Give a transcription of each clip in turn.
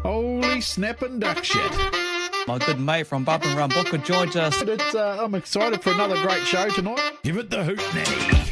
Holy snapping duck shit. My good mate from Bump and Run Booker joins us. I'm excited for another great show tonight. Give it the hoot nanny.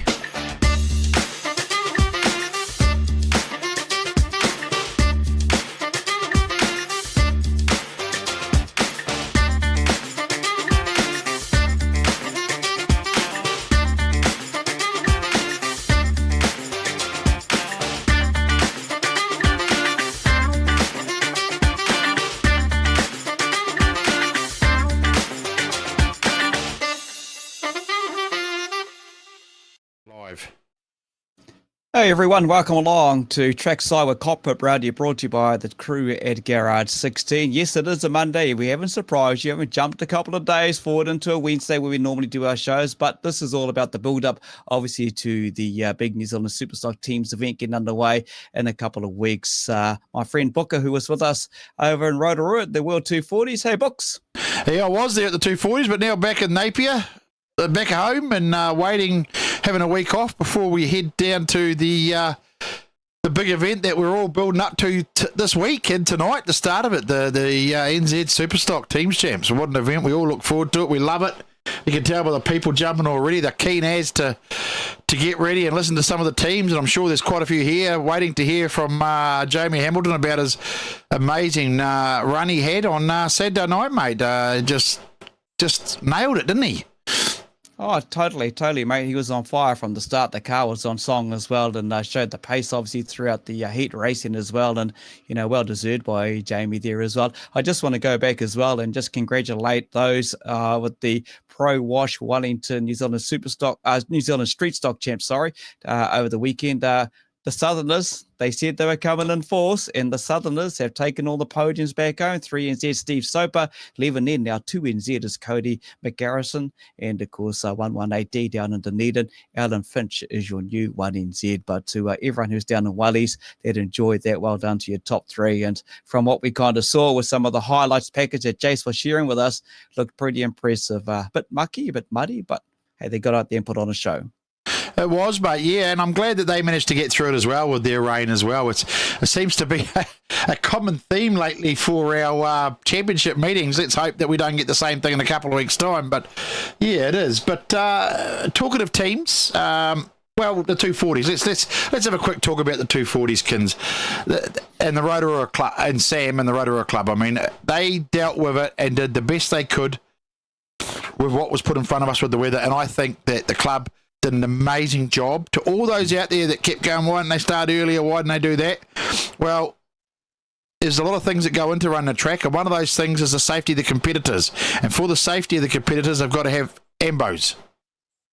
Hey everyone, welcome along to TRACKSIDE with Kokpit Radio, brought to you by the crew at GARAGE16. Yes, it is a Monday. We haven't surprised you. Haven't jumped a couple of days forward into a Wednesday where we normally do our shows, but this is all about the build-up, obviously, to the big New Zealand Superstock Teams event getting underway in a couple of weeks. My friend Booker, who was with us over in Rotorua at the World 240s. Hey, Books. Yeah, I was there at the 240s, but now back in Napier. Back home and waiting, having a week off before we head down to the big event that we're all building up to this week and tonight, the start of it, the Enzed Superstock Teams Champs. What an event. We all look forward to it. We love it. You can tell by the people jumping already. They're keen as to get ready and listen to some of the teams, and I'm sure there's quite a few here waiting to hear from Jamie Hamilton about his amazing run he had on Saturday night, mate. Just nailed it, didn't he? Oh, totally, mate. He was on fire from the start. The car was on song as well, and showed the pace, obviously, throughout the heat racing as well, and, well deserved by Jamie there as well. I just want to go back as well and just congratulate those with the Pro Wash Wellington New Zealand New Zealand Street Stock Champs, over the weekend. The Southerners, they said they were coming in force, and the Southerners have taken all the podiums back home. 3 NZ, Steve Soper, 11 in, now 2 NZ is Cody McGarrison, and of course 118D down in Dunedin. Alan Finch is your new 1 NZ, but to everyone who's down in Wallies that enjoyed that, well done to your top 3. And from what we kind of saw with some of the highlights package that Jace was sharing with us, looked pretty impressive. A bit mucky, a bit muddy, but hey, they got out there and put on a show. It was, but yeah, and I'm glad that they managed to get through it as well with their rain as well. It seems to be a common theme lately for our championship meetings. Let's hope that we don't get the same thing in a couple of weeks' time. But yeah, it is. But talking of teams, well, the 240s. Let's have a quick talk about the 240s, Kins, and the Rotorua Club, and Sam and the Rotorua Club. I mean, they dealt with it and did the best they could with what was put in front of us with the weather. And I think that the club did an amazing job. To all those out there that kept going, why didn't they start earlier? Why didn't they do that? Well, there's a lot of things that go into running a track, and one of those things is the safety of the competitors. And for the safety of the competitors, they've got to have ambos.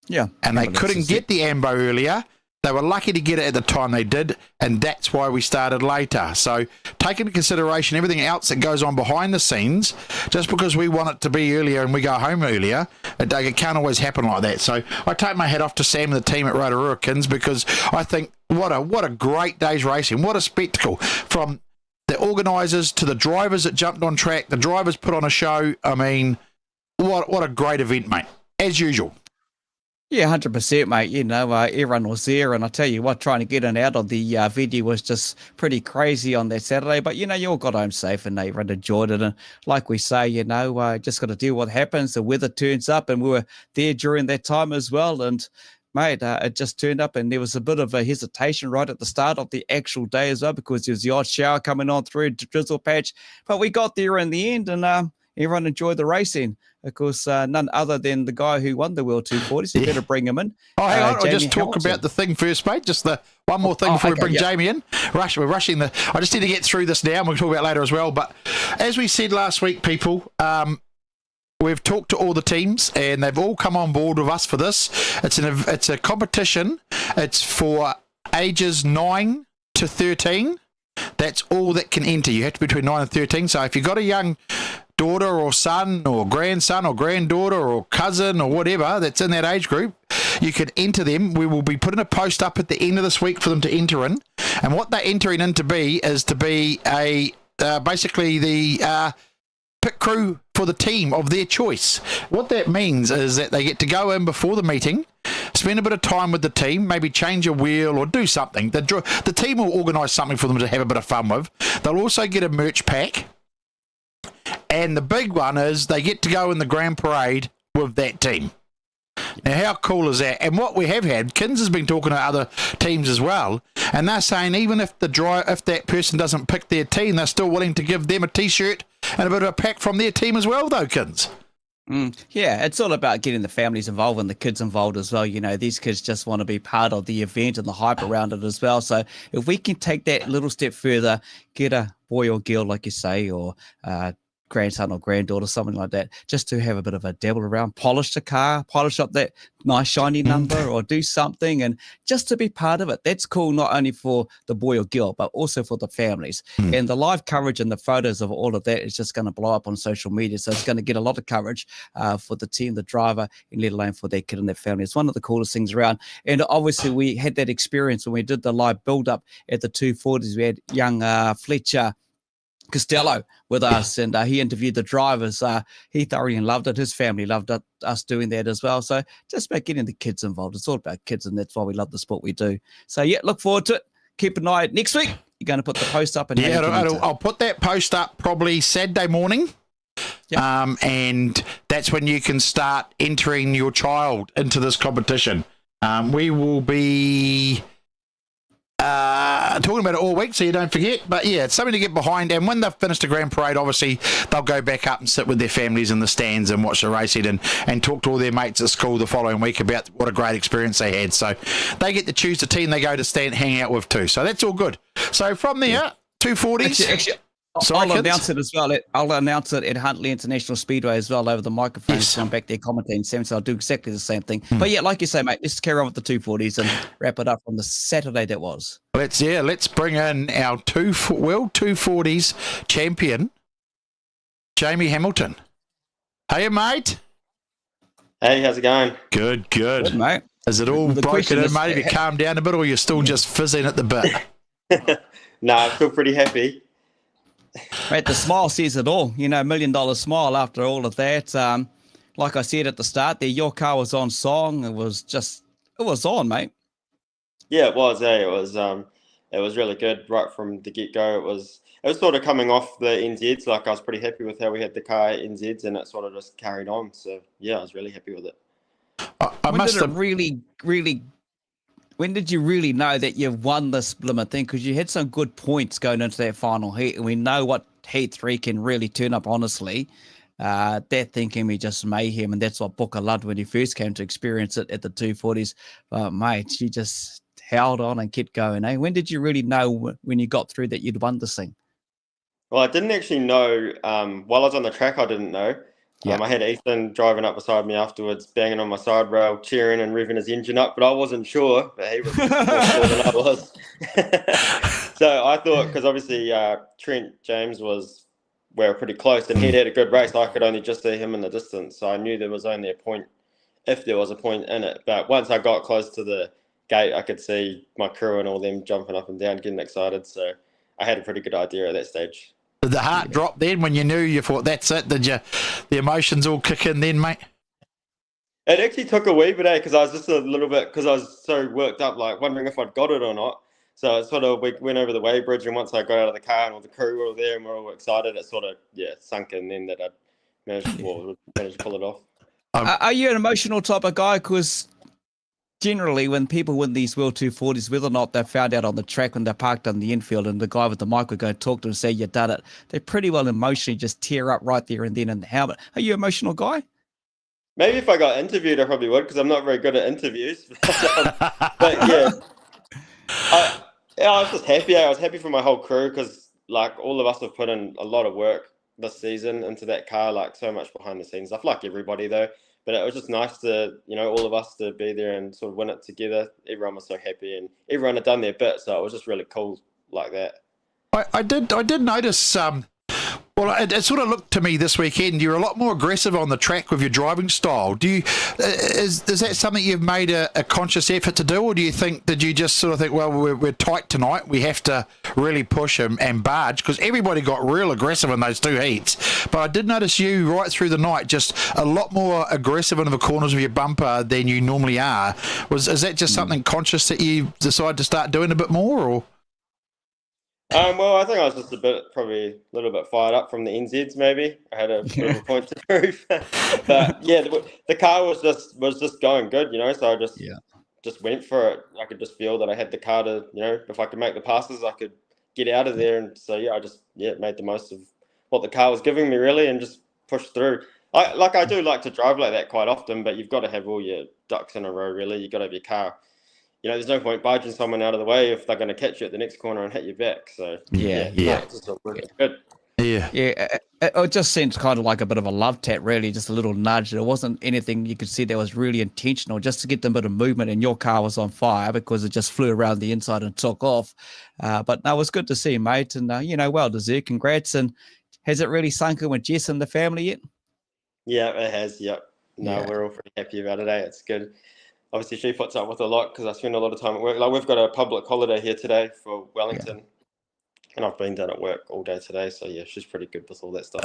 Yeah. And they couldn't get the ambo earlier. They were lucky to get it at the time they did, and that's why we started later. So take into consideration everything else that goes on behind the scenes. Just because we want it to be earlier and we go home earlier, it can't always happen like that. So I take my hat off to Sam and the team at Rotorua, Kins, because I think what a great day's racing. What a spectacle. From the organisers to the drivers that jumped on track, the drivers put on a show. I mean, what a great event, mate, as usual. Yeah, 100%, mate. Everyone was there, and I tell you what, trying to get in and out of the venue was just pretty crazy on that Saturday. But, you all got home safe and everyone enjoyed it. And like we say, just got to deal with what happens. The weather turns up, and we were there during that time as well. And, mate, it just turned up, and there was a bit of a hesitation right at the start of the actual day as well, because there was the odd shower coming on through, drizzle patch. But we got there in the end, and everyone enjoyed the racing. Of course, none other than the guy who won the World 240, so you better bring him in. Oh, hang on, I'll just talk about the thing first, mate. Just the one more thing before we bring Jamie in. We're rushing I just need to get through this now, and we'll talk about it later as well. But as we said last week, people, we've talked to all the teams, and they've all come on board with us for this. It's a competition. It's for ages 9 to 13. That's all that can enter. You have to be between 9 and 13. So if you've got a young daughter or son or grandson or granddaughter or cousin or whatever that's in that age group, you can enter them. We will be putting a post up at the end of this week for them to enter in. And what they're entering in to be is to be basically the pit crew for the team of their choice. What that means is that they get to go in before the meeting. spend a bit of time with the team, maybe change a wheel or do something. The team will organise something for them to have a bit of fun with. They'll also get a merch pack. And the big one is they get to go in the Grand Parade with that team. Now, how cool is that? And what we have had, Kins has been talking to other teams as well, and they're saying even if that person doesn't pick their team, they're still willing to give them a T-shirt and a bit of a pack from their team as well, though, Kins. Yeah, it's all about getting the families involved and the kids involved as well. You know, these kids just want to be part of the event and the hype around it as well. So if we can take that little step further, get a boy or girl, like you say, or grandson or granddaughter, something like that, just to have a bit of a dabble around, polish the car, polish up that nice shiny number or do something, and just to be part of it. That's cool, not only for the boy or girl, but also for the families. And the live coverage and the photos of all of that is just going to blow up on social media. So it's going to get a lot of coverage for the team, the driver, and let alone for their kid and their family. It's one of the coolest things around. And obviously we had that experience when we did the live build-up at the 240s. We had young Fletcher Costello with us, and he interviewed the drivers. He thoroughly loved it. His family loved it, us doing that as well. So just about getting the kids involved. It's all about kids, and that's why we love the sport we do. So yeah, look forward to it. Keep an eye out next week. You're going to put the post up, and I'll put that post up probably Saturday morning. Yep. And that's when you can start entering your child into this competition. We will be talking about it all week, so you don't forget. But yeah, it's something to get behind. And when they've finished the Grand Parade, obviously they'll go back up and sit with their families in the stands and watch the racing and talk to all their mates at school the following week about what a great experience they had. So they get to choose the team they go to stand hang out with too. So that's all good. So from there, 240s. Actually, I'll announce it as well. I'll announce it at Huntley International Speedway as well over the microphone. Yes. I'm back there commentating, so I'll do exactly the same thing. But yeah, like you say, mate, let's carry on with the 240s and wrap it up on the Saturday that was. Let's bring in our World 240s champion, Jamie Hamilton. Hey, mate. Hey, how's it going? Good, mate. Is it all broken in, mate? Have you calmed down a bit, or you're still just fizzing at the bit? No, I feel pretty happy. Mate, the smile says it all. You know, $1 million smile after all of that. Like I said at the start there, your car was on song. It was on, mate. Yeah, it was. It was really good right from the get go. It was sort of coming off the NZs. Like, I was pretty happy with how we had the car at NZs, and it sort of just carried on. So yeah, I was really happy with it. When did you really know that you won this blimmer thing? Because you had some good points going into that final heat, and we know what heat 3 can really turn up, honestly. That thing can be just mayhem, and that's what Booker loved when he first came to experience it at the 240s. But, mate, you just held on and kept going, eh? When did you really know when you got through that you'd won this thing? Well, I didn't actually know. While I was on the track, I didn't know. Yeah. I had Ethan driving up beside me afterwards, banging on my side rail, cheering and revving his engine up, but I wasn't sure, but he was more sure than I was. So I thought, because obviously Trent James we were pretty close, and he'd had a good race. I could only just see him in the distance, so I knew there was only a point, if there was a point in it. But once I got close to the gate, I could see my crew and all them jumping up and down, getting excited. So I had a pretty good idea at that stage. Did the heart drop then when you knew, you thought, that's it? Did the emotions all kick in then, mate? It actually took a wee bit, because I was just a little bit, because I was so worked up, like wondering if I'd got it or not. So it sort of, we went over the weighbridge, and once I got out of the car and all the crew were all there and we're all excited, it sort of, sunk in then that I managed to pull it off. Are you an emotional type of guy? Because generally, when people win these World 240s, whether or not they're found out on the track when they're parked on the infield and the guy with the mic would go talk to them and say, you done it, they pretty well emotionally just tear up right there and then in the helmet. Are you an emotional guy? Maybe if I got interviewed, I probably would, because I'm not very good at interviews. But yeah, I was just happy. I was happy for my whole crew, because like all of us have put in a lot of work this season into that car, like so much behind the scenes stuff, like everybody though. But it was just nice to, all of us to be there and sort of win it together. Everyone was so happy, and everyone had done their bit, so it was just really cool like that. I did notice. It sort of looked to me this weekend, you're a lot more aggressive on the track with your driving style. Is that something you've made a conscious effort to do, or did you just sort of think, well, we're tight tonight, we have to really push and barge? Because everybody got real aggressive in those two heats. but I did notice you right through the night just a lot more aggressive into the corners of your bumper than you normally are. Is that just something conscious that you decided to start doing a bit more, or? Well, I think I was just probably a little bit fired up from the NZs. Maybe I had a bit of a point to prove, but yeah, the car was just going good, So I just went for it. I could just feel that I had the car to, if I could make the passes, I could get out of there. And so I just made the most of what the car was giving me, really, and just pushed through. I do like to drive like that quite often, but you've got to have all your ducks in a row, really. You've got to have your car. There's no point barging someone out of the way if they're going to catch you at the next corner and hit you back. So it's just good. Yeah, it just seems kind of like a bit of a love tap, really, just a little nudge. There wasn't anything you could see that was really intentional, just to get them a bit of movement. And your car was on fire because it just flew around the inside and took off. But no, it was good to see, mate, and well deserved. Congrats. And has it really sunk in with Jess and the family yet? Yeah, it has. Yep. No, we're all pretty happy about it. It's good. Obviously, she puts up with a lot because I spend a lot of time at work. Like, we've got a public holiday here today for Wellington, and I've been down at work all day today. So, she's pretty good with all that stuff.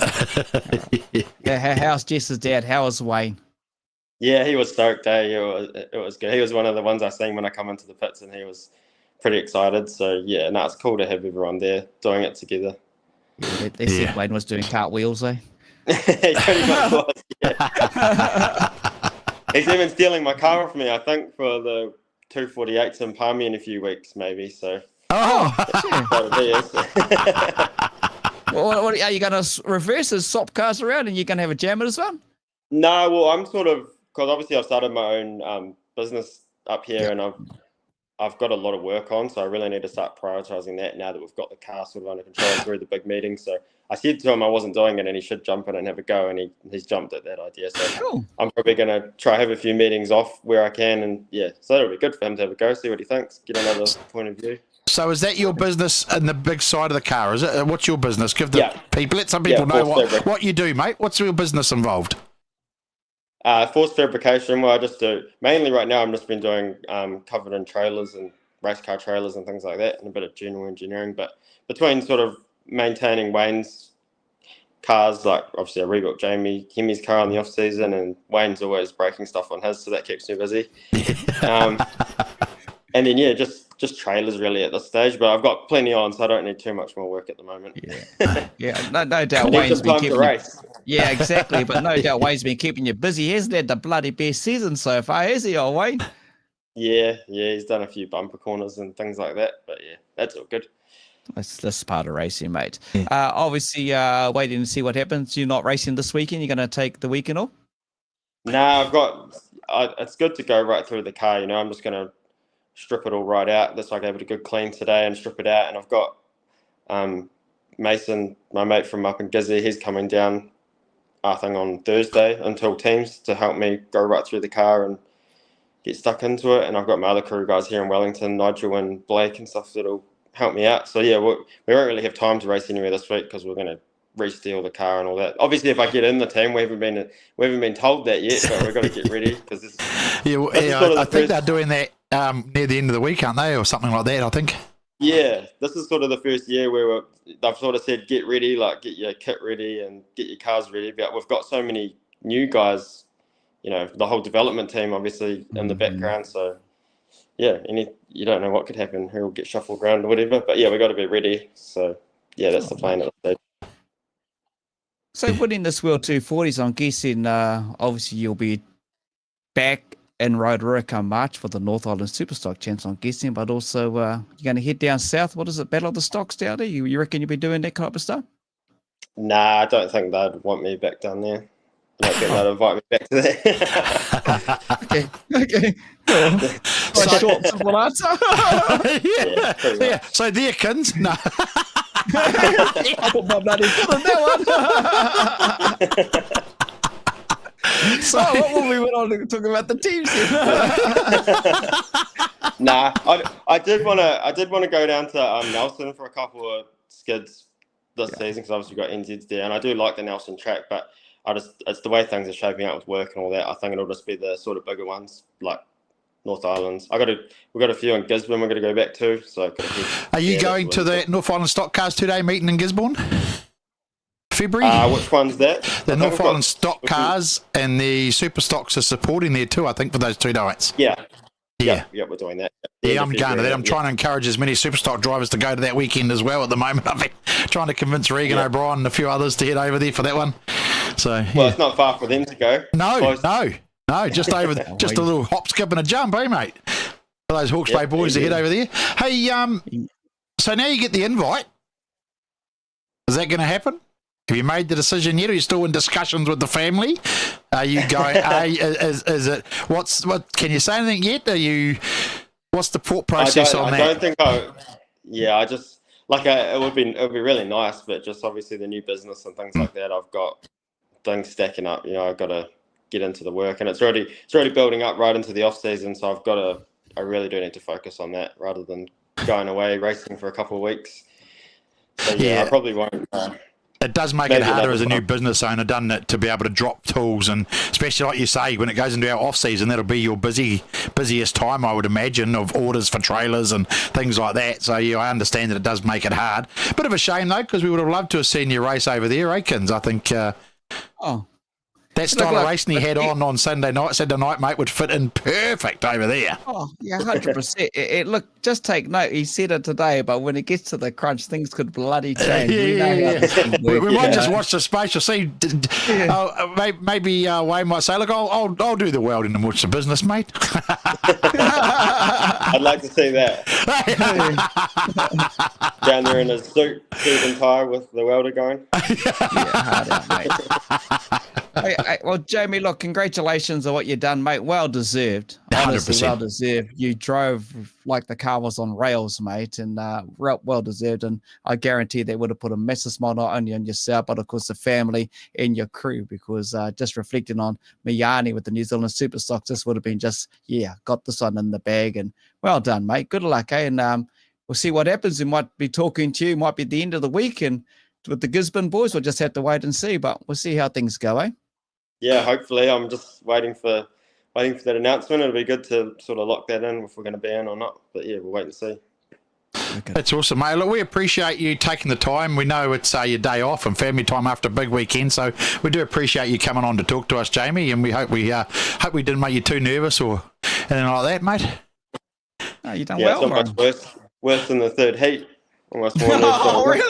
How's Jess's dad? How is Wayne? Yeah, he was stoked. It was good. He was one of the ones I seen when I come into the pits, and he was pretty excited. So, it's cool to have everyone there doing it together. Yeah, they said Wayne was doing cartwheels, eh? He pretty much was, yeah. He's even stealing my car off me, I think, for the 248s in Palmy in a few weeks, maybe. So, that'll be it. What are you going to reverse and swap cars around, and you're going to have a jam as well? No, well, I'm sort of, because obviously I've started my own business up here, and I've got a lot of work on, so I really need to start prioritising that now that we've got the car sort of under control through the big meeting. So I said to him I wasn't doing it, and he should jump in and have a go, and he's jumped at that idea. So cool. I'm probably going to try have a few meetings off where I can, and so it'll be good for him to have a go, see what he thinks, get another point of view. So is that your business in the big side of the car? Is it? What's your business? Give the people, let some people know what you do, mate. What's your business involved? Force fabrication. Well, I just do mainly right now. I've just been doing covered in trailers and race car trailers and things like that, and a bit of general engineering. But between sort of maintaining Wayne's cars, like obviously I rebuilt Hemi's car in the off season, and Wayne's always breaking stuff on his, so that keeps me busy. And then just trailers really at this stage, but I've got plenty on, so I don't need too much more work at the moment. No doubt Wayne's been keeping you. Yeah, exactly, but no doubt Wayne's been keeping you busy. He hasn't had the bloody best season so far, has he, old Wayne? Yeah, he's done a few bumper corners and things like that, but that's all good. That's part of racing, mate. Obviously, waiting to see what happens. You're not racing this weekend. You're going to take the weekend off? No, it's good to go right through the car. I'm just going to strip it all right out. That's why I gave it a good clean today and strip it out. And I've got Mason, my mate from up in Gizzy. He's coming down, I think, on Thursday until teams to help me go right through the car and get stuck into it. And I've got my other crew guys here in Wellington, Nigel and Blake and stuff, that'll help me out. So we won't really have time to race anywhere this week because we're going to re-steel the car and all that. Obviously, if I get in the team, we haven't been told that yet, but we've got to get ready because this I think they're doing that near the end of the week, aren't they, or something like that? I think. Yeah, this is sort of the first year where they've sort of said get ready, like get your kit ready and get your cars ready. But we've got so many new guys, the whole development team obviously in the background. So you don't know what could happen, who will get shuffled around or whatever. But we've got to be ready. So that's the plan at the stage. So winning this World 240s, I'm guessing obviously you'll be back in Rotorua come March for the North Island Superstock Champs, I'm guessing, but also you're going to head down south. What is it, Battle of the Stocks down there? You reckon you'll be doing that type of stuff? Nah, I don't think they'd want me back down there. I don't think they'd invite me back to that. Okay. So, short, simple answer. So there, Kins. No. I put my bloody foot on that one. So what were we went on to talk about the teams here? Nah, I did want to go down to Nelson for a couple of skids this season because obviously we've got Enzed there, and I do like the Nelson track, but it's the way things are shaping up with work and all that. I think it'll just be the sort of bigger ones like North Islands. We've got a few in Gisborne we're going to go back to. So are you going to the North Island Stock Cars 2-day meeting in Gisborne? February. Which one's that? The North Island stock cars and the Superstocks are supporting there too, I think, for those 2 nights. Yeah. Yeah, we're doing that. Yeah, I'm going to that. I'm trying to encourage as many Superstock drivers to go to that weekend as well at the moment. I've been trying to convince Regan O'Brien and a few others to head over there for that one. So, Well, it's not far for them to go. No, just over, just a little hop, skip and a jump, mate? For those Hawke's Bay boys to head over there. Hey, so now you get the invite. Is that going to happen? Have you made the decision yet? Are you still in discussions with the family? Are you going? Is it? What? Can you say anything yet? What's the thought process on that? I don't think I just it would be really nice, but just obviously the new business and things like that. I've got things stacking up. I've got to get into the work, and it's already building up right into the off season. So I really do need to focus on that rather than going away racing for a couple of weeks. So I probably won't. It does make it harder as a new business owner, doesn't it, to be able to drop tools, and especially like you say, when it goes into our off season, that'll be your busiest time, I would imagine, of orders for trailers and things like that. So I understand that it does make it hard. Bit of a shame though, because we would have loved to have seen you race over there, Kins. I think. That style of racing he had on Saturday night, mate, would fit in perfect over there. Oh, yeah, 100%. Look, just take note. He said it today, but when it gets to the crunch, things could bloody change. We might just watch the space. You'll see. Maybe Wayne might say, "Look, I'll do the welding and watch the business, mate." I'd like to see that. Down there in a suit and tie with the welder going. Hard out, mate. Well, Jamie, look, congratulations on what you've done, mate. Well deserved. 100%. Honestly, well deserved. You drove like the car was on rails, mate, and well deserved. And I guarantee they would have put a massive smile not only on yourself, but of course the family and your crew, because just reflecting on Miyani with the New Zealand Superstock, this would have been got this one in the bag. And well done, mate. Good luck, eh? And we'll see what happens. We might be talking to you, might be at the end of the week, and with the Gisborne boys, we'll just have to wait and see, but we'll see how things go, eh? Yeah, hopefully. I'm just waiting for that announcement. It'll be good to sort of lock that in if we're going to be in or not. But yeah, we'll wait and see. Okay. That's awesome, mate. Look, we appreciate you taking the time. We know it's your day off and family time after a big weekend, so we do appreciate you coming on to talk to us, Jamie. And we hope we didn't make you too nervous or anything like that, mate. Oh, you done well, it's not much worse than the third heat. Almost more. Oh, really?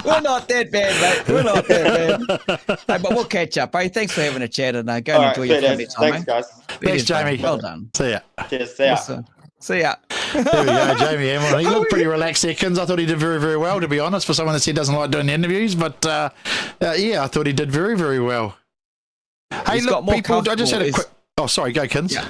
We're not that bad, mate. We're not that bad. Hey, but we'll catch up, eh? Thanks for having a chat, and go and enjoy your family time, Thanks, guys. Thanks, Jamie. Well done. See ya. Cheers. See ya. Awesome. See ya. There we go, Jamie Hamilton. He looked pretty relaxed there, Kins. I thought he did very, very well, to be honest, for someone that said doesn't like doing the interviews. But, I thought he did very, very well. Hey, He's look, people, I just had a quick... Oh, sorry, go, Kins. Yeah.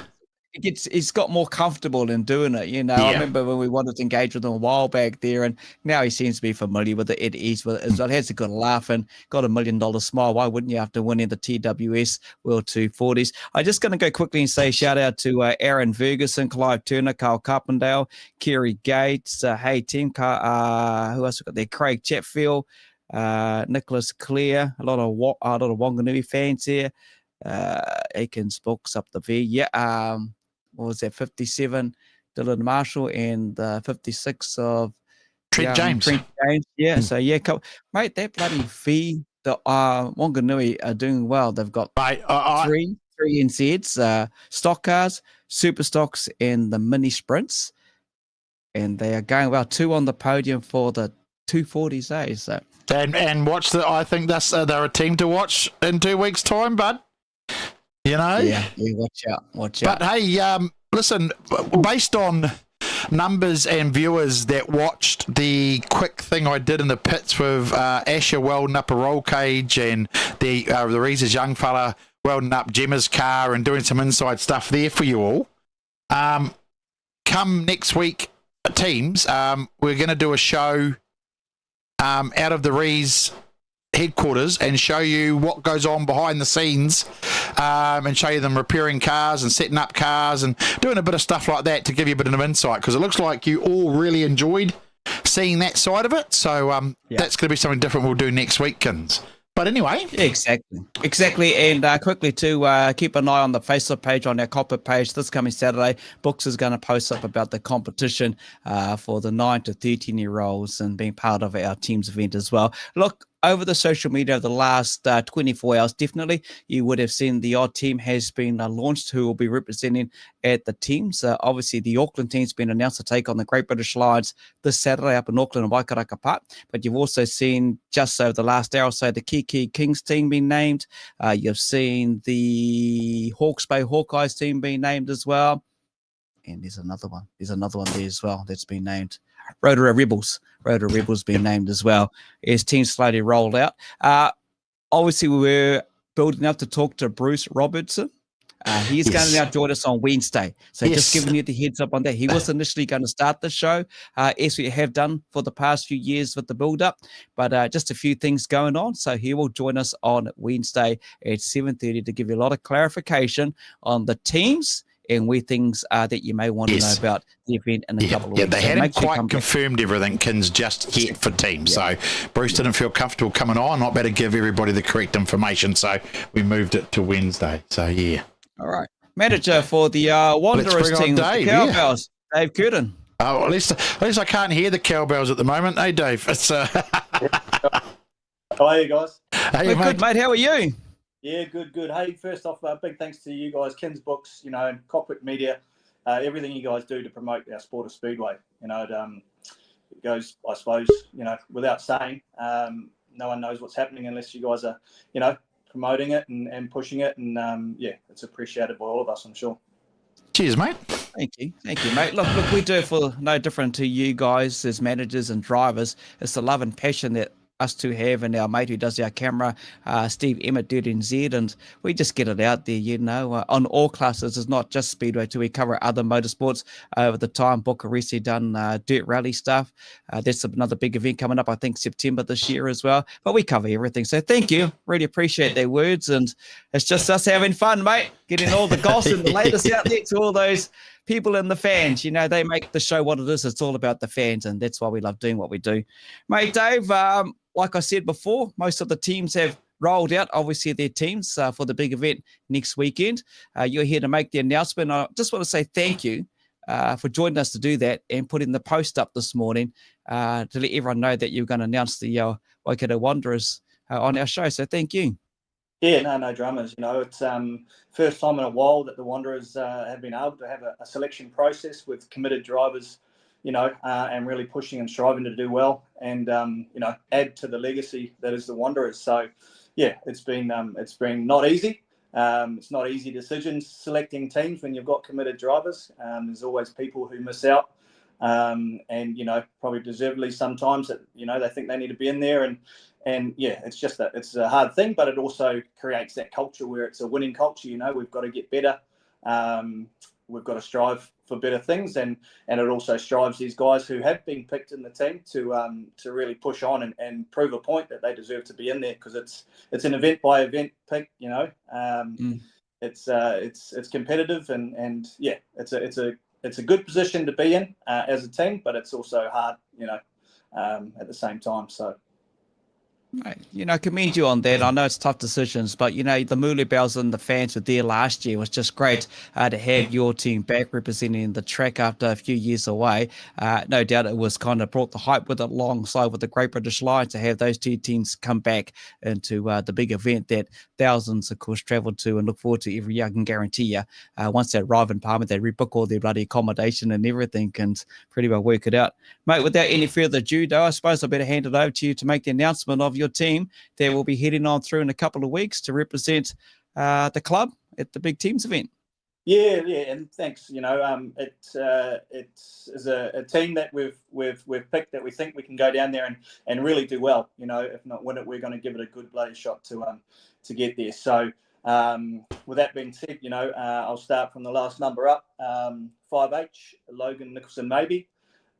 He's got more comfortable in doing it, I remember when we wanted to engage with him a while back there, and now he seems to be familiar with it. Ed East with it as well. Has a good laugh and got $1 million smile. Why wouldn't you, after winning the TWS World 240s? I'm just going to go quickly and say shout out to Aaron Ferguson, Clive Turner, Carl Carpendale, Kerry Gates, hey team, who else we got there? Craig Chatfield, Nicholas Clear, a lot of Wanganui fans here. Aikens Books up the V. What was that? 57, Dylan Marshall, and 56 of Trent James. Yeah, so mate, that bloody V, the Wanganui are doing well. They've got three Enzeds, stock cars, super stocks, and the mini sprints, and they are going well. 2 on the podium for the 240s, eh? So and watch I think they're a team to watch in 2 weeks' time, bud. Yeah, watch out. But hey, listen, based on numbers and viewers that watched the quick thing I did in the pits with Asher welding up a roll cage and the Reese's young fella welding up Gemma's car and doing some inside stuff there for you all. Come next week, teams, we're going to do a show out of the Rees headquarters and show you what goes on behind the scenes, and show you them repairing cars and setting up cars and doing a bit of stuff like that to give you a bit of insight, because it looks like you all really enjoyed seeing that side of it. So that's going to be something different we'll do next week, Kins. But anyway. Yeah, exactly. And quickly to keep an eye on the Facebook page, on our Kokpit page. This coming Saturday, Books is going to post up about the competition for the 9 to 13-year-olds and being part of our team's event as well. Look, over the social media of the last 24 hours, definitely, you would have seen the odd team has been launched who will be representing at the teams. Obviously, the Auckland team's been announced to take on the Great British Lions this Saturday up in Auckland and Waikato Park. But you've also seen, just over the last hour or so, the Kiki Kings team being named. You've seen the Hawke's Bay Hawkeyes team being named as well. And there's another one. There's another one there as well that's been named. Rotorua Rebels being named as well as teams slowly rolled out. Obviously, we were building up to talk to Bruce Robertson. He's going to now join us on Wednesday. So just giving you the heads up on that. He was initially going to start the show, as we have done for the past few years with the build-up, but just a few things going on. So he will join us on Wednesday at 7:30 to give you a lot of clarification on the teams and where things are that you may want to know about the event in a couple of weeks. They hadn't quite confirmed everything, Kins, just yet for teams. So Bruce didn't feel comfortable coming on, not better give everybody the correct information. So we moved it to Wednesday. So, All right. Manager for the Wanderers team, Dave, the Cowbells, Dave Curtin. Oh, well, at least I can't hear the cowbells at the moment. Hey, Dave. It's How are you guys? Hey, good, mate. How are you? Yeah, good. Hey, first off, big thanks to you guys, Kins Books, and Kokpit Media, everything you guys do to promote our sport of speedway. It goes, I suppose, without saying. No one knows what's happening unless you guys are, promoting it and pushing it. And, it's appreciated by all of us, I'm sure. Cheers, mate. Thank you, mate. Look, we do it for no different to you guys as managers and drivers. It's the love and passion that us two have, and our mate who does our camera, Steve Emmett, do it in Enzed, and we just get it out there, on all classes. It's not just speedway too. We cover other motorsports over the time. Booker recently done dirt rally stuff. That's another big event coming up, I think September this year as well. But we cover everything. So thank you. Really appreciate their words, and it's just us having fun, mate. Getting all the gossip and the latest out there to all those people and the fans. They make the show what it is. It's all about the fans, and that's why we love doing what we do. Mate, Dave, like I said before, most of the teams have rolled out, obviously, their teams for the big event next weekend. You're here to make the announcement. I just want to say thank you for joining us to do that and putting the post up this morning to let everyone know that you're going to announce the Waikato Wanderers on our show. So thank you. Yeah, no dramas. It's first time in a while that the Wanderers have been able to have a selection process with committed drivers, and really pushing and striving to do well and, add to the legacy that is the Wanderers. So, it's been not easy. It's not easy decisions selecting teams when you've got committed drivers. There's always people who miss out, and, probably deservedly sometimes that, they think they need to be in there. And it's just that it's a hard thing, but it also creates that culture where it's a winning culture. We've got to get better. We've got to strive for better things, and it also strives these guys who have been picked in the team to really push on and prove a point that they deserve to be in there, because it's an event by event pick. It's competitive, and it's a good position to be in as a team, but it's also hard, at the same time. So. Right. Commend you on that. I know it's tough decisions, but, the Mulu Bells and the fans were there last year. It was just great to have your team back representing the track after a few years away. No doubt it was kind of brought the hype with it alongside with the Great British Lions to have those two teams come back into the big event that thousands, of course, travel to and look forward to every year. I can guarantee you, once they arrive in Palma, they rebook all their bloody accommodation and everything and pretty well work it out. Mate, without any further ado, though, I suppose I better hand it over to you to make the announcement of your team that will be heading on through in a couple of weeks to represent the club at the big teams event. Yeah, and thanks. It's a team that we've picked that we think we can go down there and really do well. If not win it, we're going to give it a good bloody shot to get there. So with that being said, I'll start from the last number up. 5H, Logan Nicholson maybe.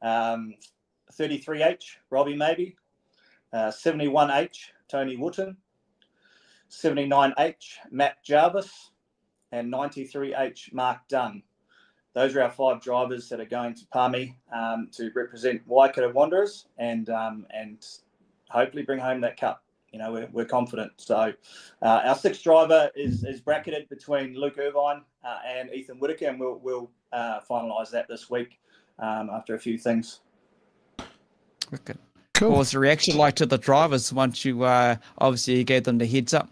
33H, Robbie maybe. 71H, Tony Wooten. 79H, Matt Jarvis. And 93H, Mark Dunn. Those are our 5 drivers that are going to Palmy to represent Waikato Wanderers and hopefully bring home that cup. we're confident. So our sixth driver is bracketed between Luke Irvine and Ethan Whitaker, and we'll finalise that this week after a few things. Okay. Cool. What was the reaction like to the drivers once you obviously gave them the heads up?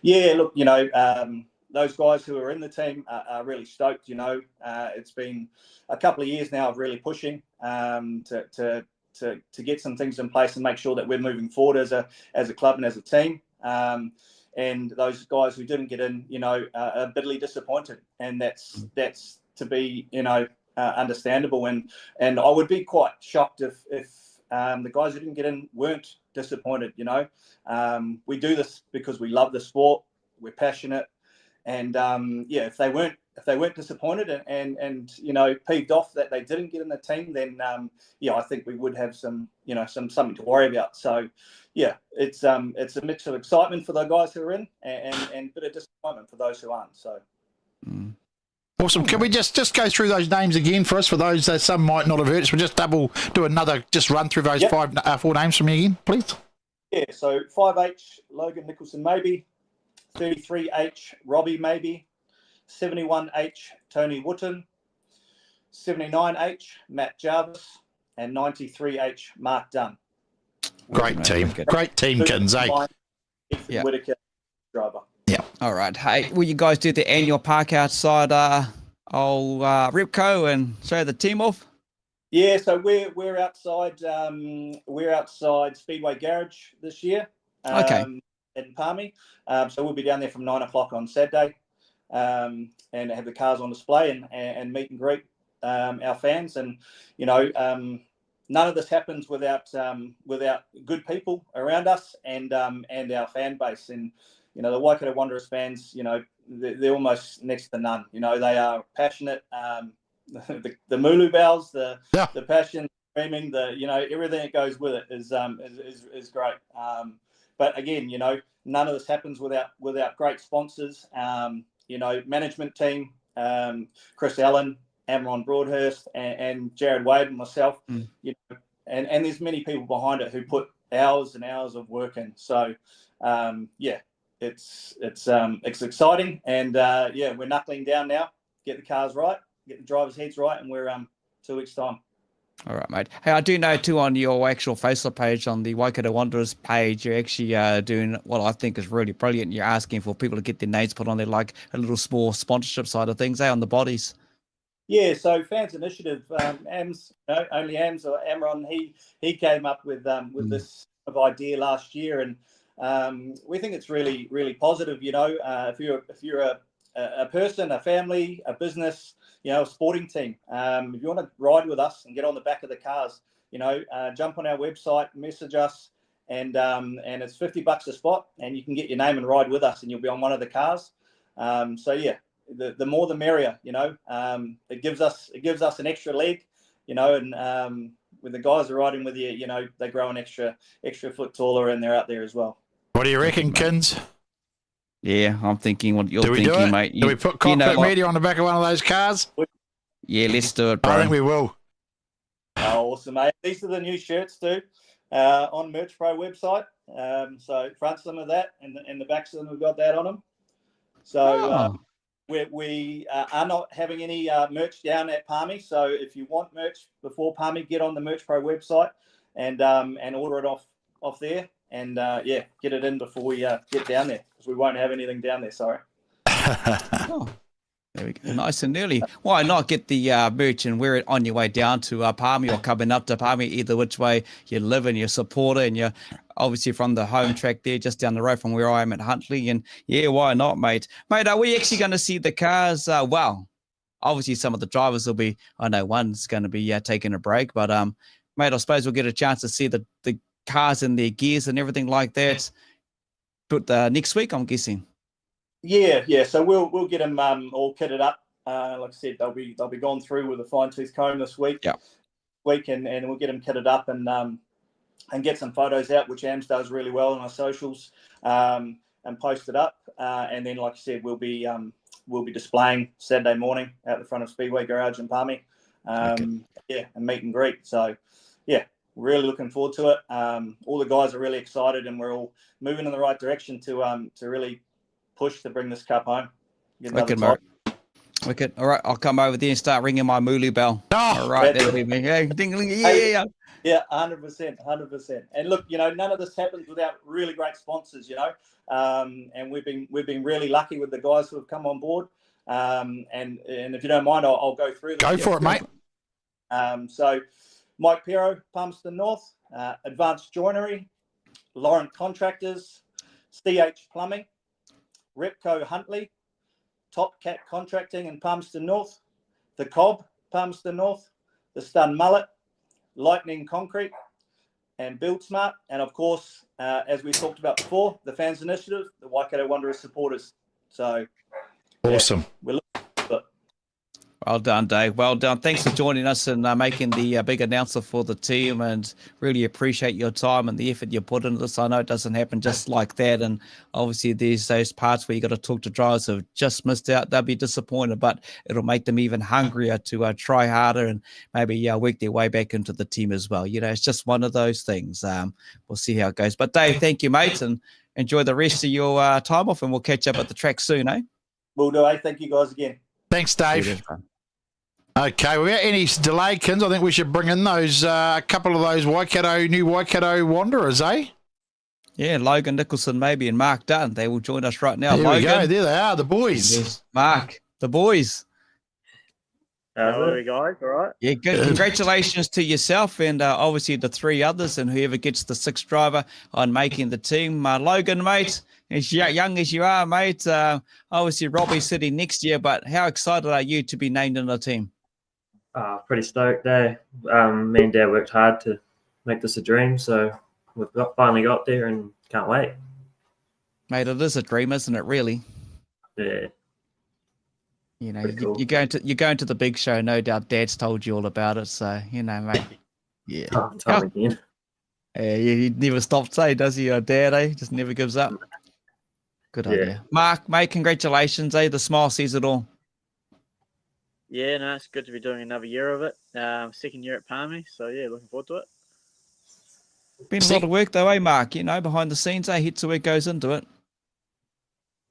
Yeah, look, those guys who are in the team are really stoked. It's been a couple of years now of really pushing to get some things in place and make sure that we're moving forward as a club and as a team. And those guys who didn't get in, are bitterly disappointed, and that's to be, understandable. And I would be quite shocked if the guys who didn't get in weren't disappointed. We do this because we love the sport, we're passionate, and if they weren't disappointed and peeved off that they didn't get in the team, then I think we would have some something to worry about. So it's a mix of excitement for the guys who are in and a bit of disappointment for those who aren't. So. Awesome. Can we just go through those names again for us? For those that some might not have heard, so we'll just run through those four names from you again, please. Yeah, so 5H, Logan Nicholson maybe, 33H, Robbie maybe, 71H, Tony Wooten, 79H, Matt Jarvis, and 93H, Mark Dunn. Great team, Kins, eh? Ethan Whitaker, driver. Yeah. All right. Hey, will you guys do the annual park outside Ripco and show the team off? Yeah, so we're outside Speedway Garage this year. In Palmy. So we'll be down there from 9 o'clock on Saturday, and have the cars on display and meet and greet our fans. And none of this happens without good people around us and our fan base. And the Waikato Wanderers fans, they're almost next to none. They are passionate. The Mulu bells, the passion, screaming, everything that goes with it is great. But again, none of this happens without great sponsors. Management team, Chris Allen, Amron Broadhurst, and Jared Wade and myself. And there's many people behind it who put hours and hours of work in. So it's exciting, and we're knuckling down now. Get the cars right, get the drivers' heads right, and we're 2 weeks' time. All right, mate. Hey, I do know too on your actual Facebook page, on the Waikato Wanderers page, you're actually doing what I think is really brilliant. You're asking for people to get their names put on there, like a little small sponsorship side of things, on the bodies. Yeah, so Fans Initiative, Ams, only Ams or Amron, he came up with this idea last year, and we think it's really, really positive. If you're a person, a family, a business, a sporting team, if you want to ride with us and get on the back of the cars, jump on our website, message us, and it's $50 a spot, and you can get your name and ride with us, and you'll be on one of the cars. The more the merrier. It gives us an extra leg, and when the guys are riding with you, they grow an extra foot taller, and they're out there as well. What do you reckon, Kins? Yeah, I'm thinking what you're thinking, mate. Do we put Kokpit media on the back of one of those cars? Yeah, let's do it, bro. I think we will. Oh, awesome, mate. These are the new shirts too, on Merch Pro website. So fronts them of that, and the backs of them, we've got that on them. So we are not having any merch down at Palmy. So if you want merch before Palmy, get on the Merch Pro website and order it off there. And get it in before we get down there, because we won't have anything down there. Sorry. There we go. Nice and early. Why not get the merch and wear it on your way down to Palmy or coming up to Palmy, either which way you live and you're a supporter, and you're obviously from the home track there, just down the road from where I am at Huntley. And yeah, why not, mate? Mate, are we actually going to see the cars? Well, obviously some of the drivers will be, I know one's going to be taking a break, but mate, I suppose we'll get a chance to see the cars and their gears and everything like that. But next week, I'm guessing. Yeah. So we'll get them all kitted up. Like I said, they'll be gone through with a fine-tooth comb this week. Yeah. And we'll get them kitted up and get some photos out, which AMS does really well on our socials, and post it up. And then, like I said, we'll be displaying Saturday morning out the front of Speedway Garage in Palmy. And meet and greet. So yeah, Really looking forward to it. All the guys are really excited, and we're all moving in the right direction to really push to bring this cup home. Get another title. Wicked. All right, I'll come over there and start ringing my Mooloo bell. All right, that'll be me. Yeah, ding, ding, yeah. Yeah, 100%. And look, none of this happens without really great sponsors, and we've been really lucky with the guys who have come on board. And if you don't mind, I'll go through them. Go for it, mate. So Mike Pero, Palmerston North, Advanced Joinery, Laurent Contractors, CH Plumbing, Repco Huntley, Top Cat Contracting in Palmerston North, The Cobb, Palmerston North, The Stun Mullet, Lightning Concrete, and Build Smart. And of course, as we talked about before, the Fans Initiative, the Waikato Wanderers supporters. So awesome. We're looking for it. Well done, Dave. Well done. Thanks for joining us and making the big announcer for the team, and really appreciate your time and the effort you put into this. I know it doesn't happen just like that, and obviously there's those parts where you got to talk to drivers who have just missed out. They'll be disappointed, but it'll make them even hungrier to try harder and maybe work their way back into the team as well. It's just one of those things. We'll see how it goes. But Dave, thank you, mate, and enjoy the rest of your time off, and we'll catch up at the track soon, eh? Will do, eh? Thank you guys again. Thanks, Dave. Okay, without any delay, Kins, I think we should bring in those a couple of those new Waikato Wanderers, eh? Yeah, Logan Nicholson maybe and Mark Dunn. They will join us right now. There Logan. we go. There they are, the boys. Yes. Mark, the boys. How are we, guys? All right? Yeah, good. Congratulations to yourself and obviously the three others and whoever gets the sixth driver on making the team. Logan, mate, as young as you are, mate, obviously Robbie's sitting next year, but how excited are you to be named in the team? Pretty stoked, eh? Me and Dad worked hard to make this a dream, so we've finally got there and can't wait. Mate, it is a dream, isn't it, really? Yeah. Cool. You're going to the big show, no doubt. Dad's told you all about it, so mate. Yeah. Time again. Yeah, he never stops, does he? Dad, Just never gives up. Good idea. Mark, mate, congratulations, The smile says it all. Yeah, no, it's good to be doing another year of it. Second year at Palmy, so yeah, looking forward to it. Been a lot of work though, Mark? Behind the scenes, heaps of work goes into it.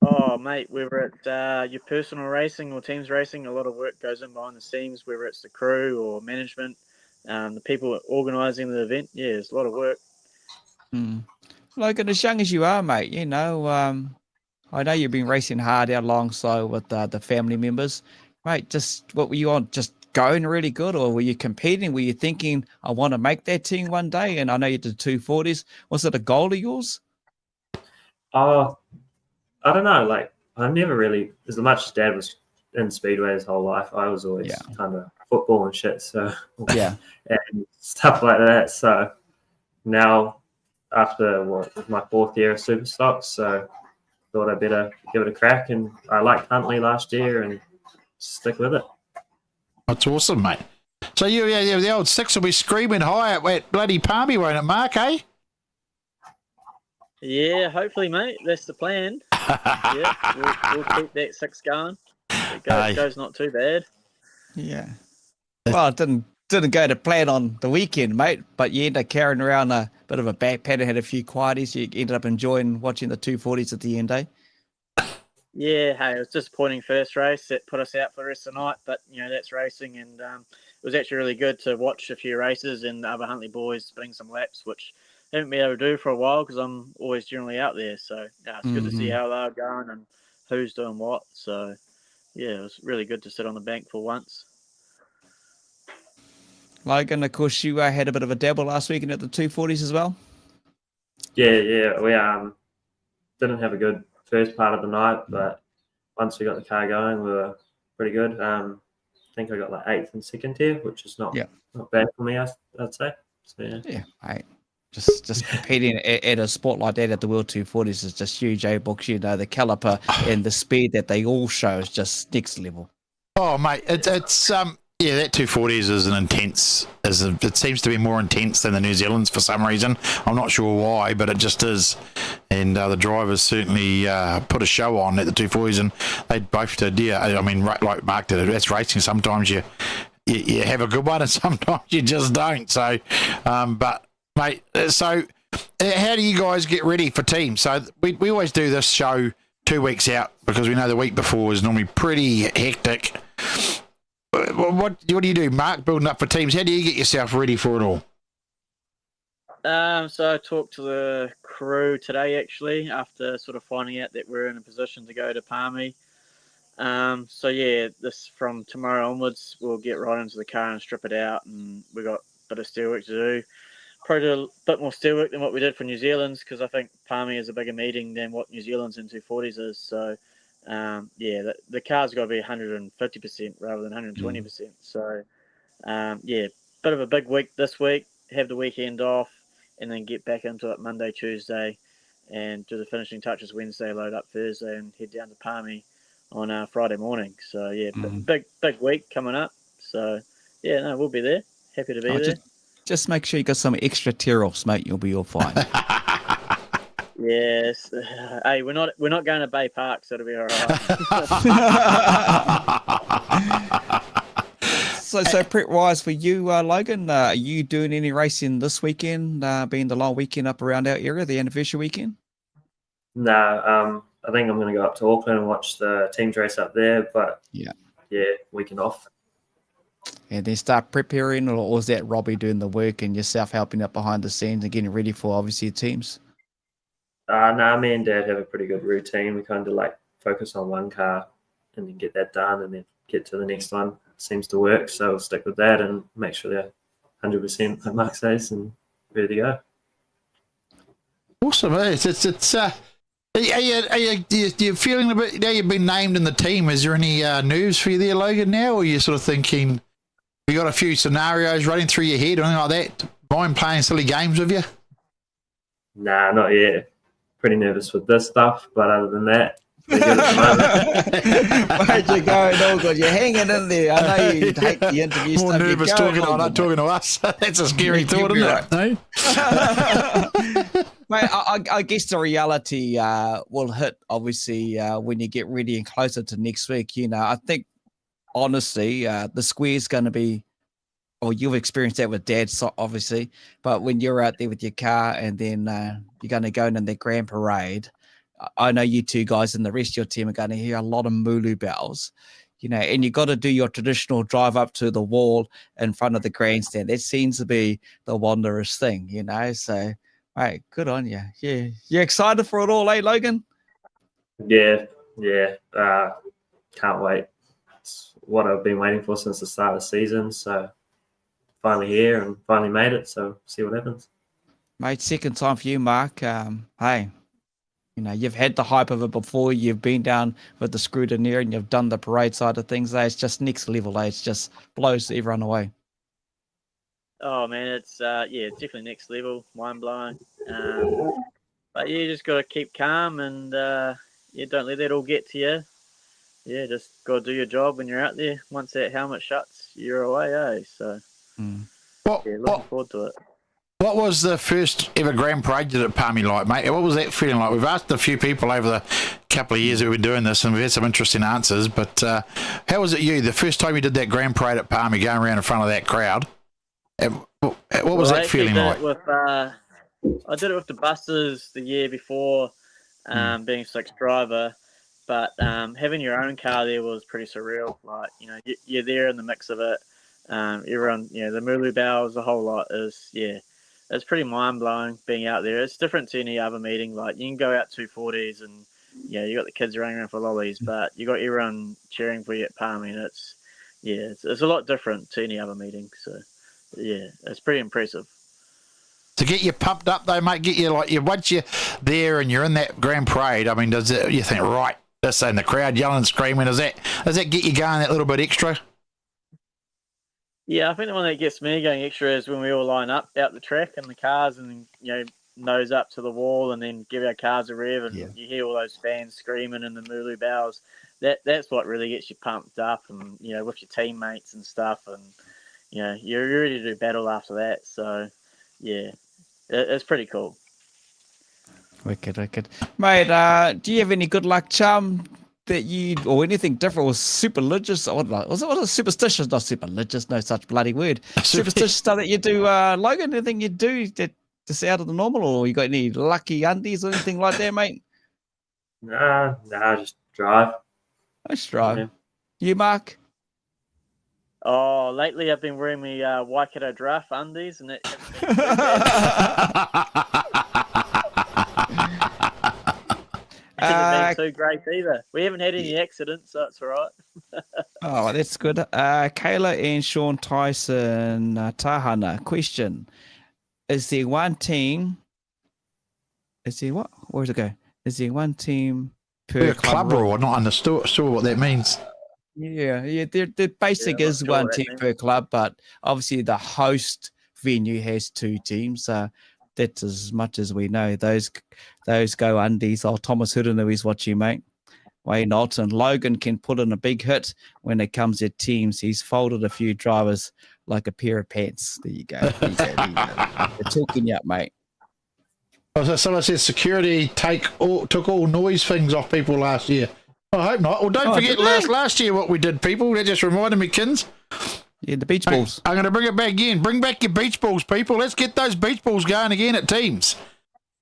Oh, mate, whether it's your personal racing or teams racing, a lot of work goes in behind the scenes, whether it's the crew or management, the people organising the event. Yeah, it's a lot of work. Logan, as young as you are, mate, I know you've been racing hard out alongside with the family members. Mate, what were you on? Just going really good, or were you competing? Were you thinking, I want to make that team one day? And I know you did 240s. Was it a goal of yours? I don't know. I never really, as much as Dad was in Speedway his whole life, I was always kind of football and shit. So yeah, and stuff like that. So now, after my fourth year of Superstock, so thought I'd better give it a crack. And I liked Huntley last year and stick with it. That's awesome, mate. So the old six will be screaming high at bloody Palmy, won't it, Mark, eh? Yeah, hopefully, mate. That's the plan. Yeah, we'll keep that six going. It goes not too bad. Yeah. Well, it didn't go to plan on the weekend, mate, but you ended up carrying around a bit of a backpack and had a few quieties. You ended up enjoying watching the 240s at the end, eh? Yeah, hey, it was disappointing first race. It put us out for the rest of the night, but, that's racing, and it was actually really good to watch a few races and the other Huntley boys spinning some laps, which I haven't been able to do for a while because I'm always generally out there. So, it's good to see how they're going and who's doing what. So, yeah, it was really good to sit on the bank for once. Logan, of course, you had a bit of a dabble last weekend at the 240s as well? Yeah. We didn't have a good first part of the night, but once we got the car going, we were pretty good. I think I got 8th and 2nd tier, which is not bad for me, I'd say. So, yeah, mate. Just competing at a sport like that at the World 240s is just huge, books. The caliper and the speed that they all show is just next level. Oh, mate, it's that 240s is an intense. It seems to be more intense than the New Zealand's for some reason. I'm not sure why, but it just is. And the drivers certainly put a show on at the 240s, and they both did. Yeah, I mean, like Mark did, that's racing. Sometimes you you have a good one, and sometimes you just don't. So, but mate, so how do you guys get ready for teams? So we always do this show 2 weeks out because we know the week before is normally pretty hectic. What do you do, Mark, building up for teams? How do you get yourself ready for it all? So I talked to the crew today, actually, after sort of finding out that we're in a position to go to Palmy. So yeah, this from tomorrow onwards, we'll get right into the car and strip it out, and we've got a bit of steelwork to do. Probably do a bit more steelwork than what we did for New Zealand's, because I think Palmy is a bigger meeting than what New Zealand's in 240s is. So yeah, the car's got to be 150% rather than 120%. So yeah, bit of a big week this week. Have the weekend off, and then get back into it Monday, Tuesday, and do the finishing touches Wednesday, load up Thursday, and head down to Palmy on Friday morning. So yeah, big week coming up. So yeah, no, we'll be there. Happy to be there. Just make sure you got some extra tear-offs, mate. You'll be all fine. Yes. Hey, we're not going to Bay Park, so it'll be all right. So prep-wise for you, Logan, are you doing any racing this weekend, being the long weekend up around our area, the anniversary weekend? No, I think I'm going to go up to Auckland and watch the teams race up there, but yeah, weekend off. And then start preparing, or is that Robbie doing the work and yourself helping out behind the scenes and getting ready for, obviously, your teams? No, me and Dad have a pretty good routine. We kind of like focus on one car and then get that done and then get to the next one. It seems to work, so we'll stick with that and make sure they're 100% at Mark says and ready to go. Awesome. It's are you feeling a bit, now you've been named in the team, is there any news for you there, Logan, now, or are you sort of thinking, you got a few scenarios running through your head or anything like that? Mind playing silly games with you? Nah, not yet. Pretty nervous with this stuff, but other than that, they're good at the moment. Where'd you go? No good. You're hanging in there. I know you hate the interview More stuff. nervous talking to us. That's a scary thought, isn't it? No? Mate, I guess the reality will hit, obviously, when you get ready and closer to next week. You know, I think, honestly, the square's going to be, or you've experienced that with Dad, so obviously, but when you're out there with your car and then you're going to go in the grand parade, I know you two guys and the rest of your team are going to hear a lot of Mulu bells, you know, and you got to do your traditional drive up to the wall in front of the grandstand. That seems to be the Wanderers thing, you know, so... Right, good on you. Yeah, you excited for it all, eh, Logan? Yeah. Can't wait. It's what I've been waiting for since the start of the season. So finally here and finally made it. So see what happens. Mate, second time for you, Mark. Hey, you know, you've had the hype of it before. You've been down with the scrutineer and you've done the parade side of things. It's just next level. It just blows everyone away. Oh man, it's definitely next level, mind blowing. But yeah, you just got to keep calm and don't let that all get to you. Yeah, just got to do your job when you're out there. Once that helmet shuts, you're away, eh? So looking forward to it. What was the first ever Grand Parade at Palmy like, mate? What was that feeling like? We've asked a few people over the couple of years that we've been doing this, and we've had some interesting answers. But how was it you, the first time you did that Grand Parade at Palmy, going around in front of that crowd? What was that feeling like? I did it with the buses the year before, being sixth driver, but having your own car there was pretty surreal. Like, you know, you're there in the mix of it. Everyone, you know, the Mulu bells, the whole lot it's pretty mind blowing being out there. It's different to any other meeting. Like, you can go out 240s and you got the kids running around for lollies, but you got everyone cheering for you at Palmy, and it's a lot different to any other meeting. So. Yeah, it's pretty impressive. To get you pumped up, though, mate, once you're there and you're in that Grand Parade, I mean, you think, right, this and the crowd yelling, screaming, does that get you going that little bit extra? Yeah, I think the one that gets me going extra is when we all line up out the track in the cars and, you know, nose up to the wall and then give our cars a rev and you hear all those fans screaming in the Mulu bells. That's what really gets you pumped up and, you know, with your teammates and stuff, and you know, you're ready to do battle after that. So, yeah, it's pretty cool. Wicked. Mate, do you have any good luck charm that you or anything different was superstitious? Or was it superstitious? Not superstitious, no such bloody word. Superstitious stuff that you do, Logan. Anything you do that's out of the normal, or you got any lucky undies or anything like that, mate? Nah, just drive. Let's drive. Yeah. You, Mark? Oh, lately I've been wearing my Waikato draft undies, and it hasn't been too great either. We haven't had any accidents, so it's all right. Oh, that's good. Kayla and Sean Tyson, Tahana, question. Is there one team? Is there what? Where's it go? Is there one team per club rule? I'm not understood sure what that means. Yeah. The basic is sure one what that team means. per club, but obviously the host venue has 2 teams. That's as much as we know. Those go undies. Oh, Thomas Hurunu is watching, mate. Wayne Alton. Logan can put in a big hit when it comes to teams. He's folded a few drivers like a pair of pants. There you go. There you go. They're talking you up, mate. Oh, so someone says security took all noise things off people last year. I hope not. Well, don't forget last year what we did, people. That just reminded me, Kins. Yeah, the beach balls. I'm going to bring it back again. Bring back your beach balls, people. Let's get those beach balls going again at teams.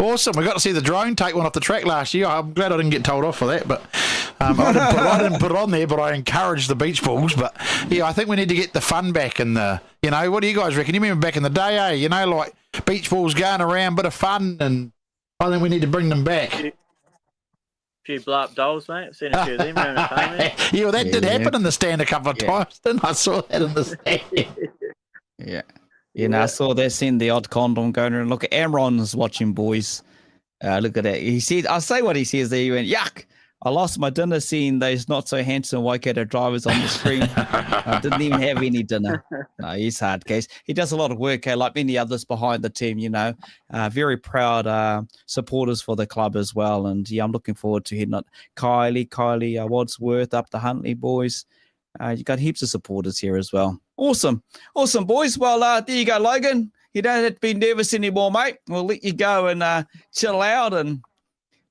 Awesome. We got to see the drone take one off the track last year. I'm glad I didn't get told off for that, but I didn't put it on there, but I encouraged the beach balls. But yeah, I think we need to get the fun back and what do you guys reckon? You remember back in the day, like beach balls going around, bit of fun, and I think we need to bring them back. Few blow up dolls, mate. I've seen a few of them around the payment. Yeah, well, that did happen in the stand a couple of times, didn't I? Saw that in the stand. Yeah. I saw that, seen the odd condom going around. Look, Amron's watching, boys. Look at that. He said, I'll say what he says there. He went, yuck. I lost my dinner seeing those not so handsome Waikato drivers on the screen. I didn't even have any dinner. No, he's hard case. He does a lot of work, like many others behind the team, very proud supporters for the club as well. And yeah, I'm looking forward to hitting it. Kylie Wadsworth, up the Huntley boys. You got heaps of supporters here as well. Awesome, boys. Well, there you go, Logan. You don't have to be nervous anymore, mate. We'll let you go and chill out, and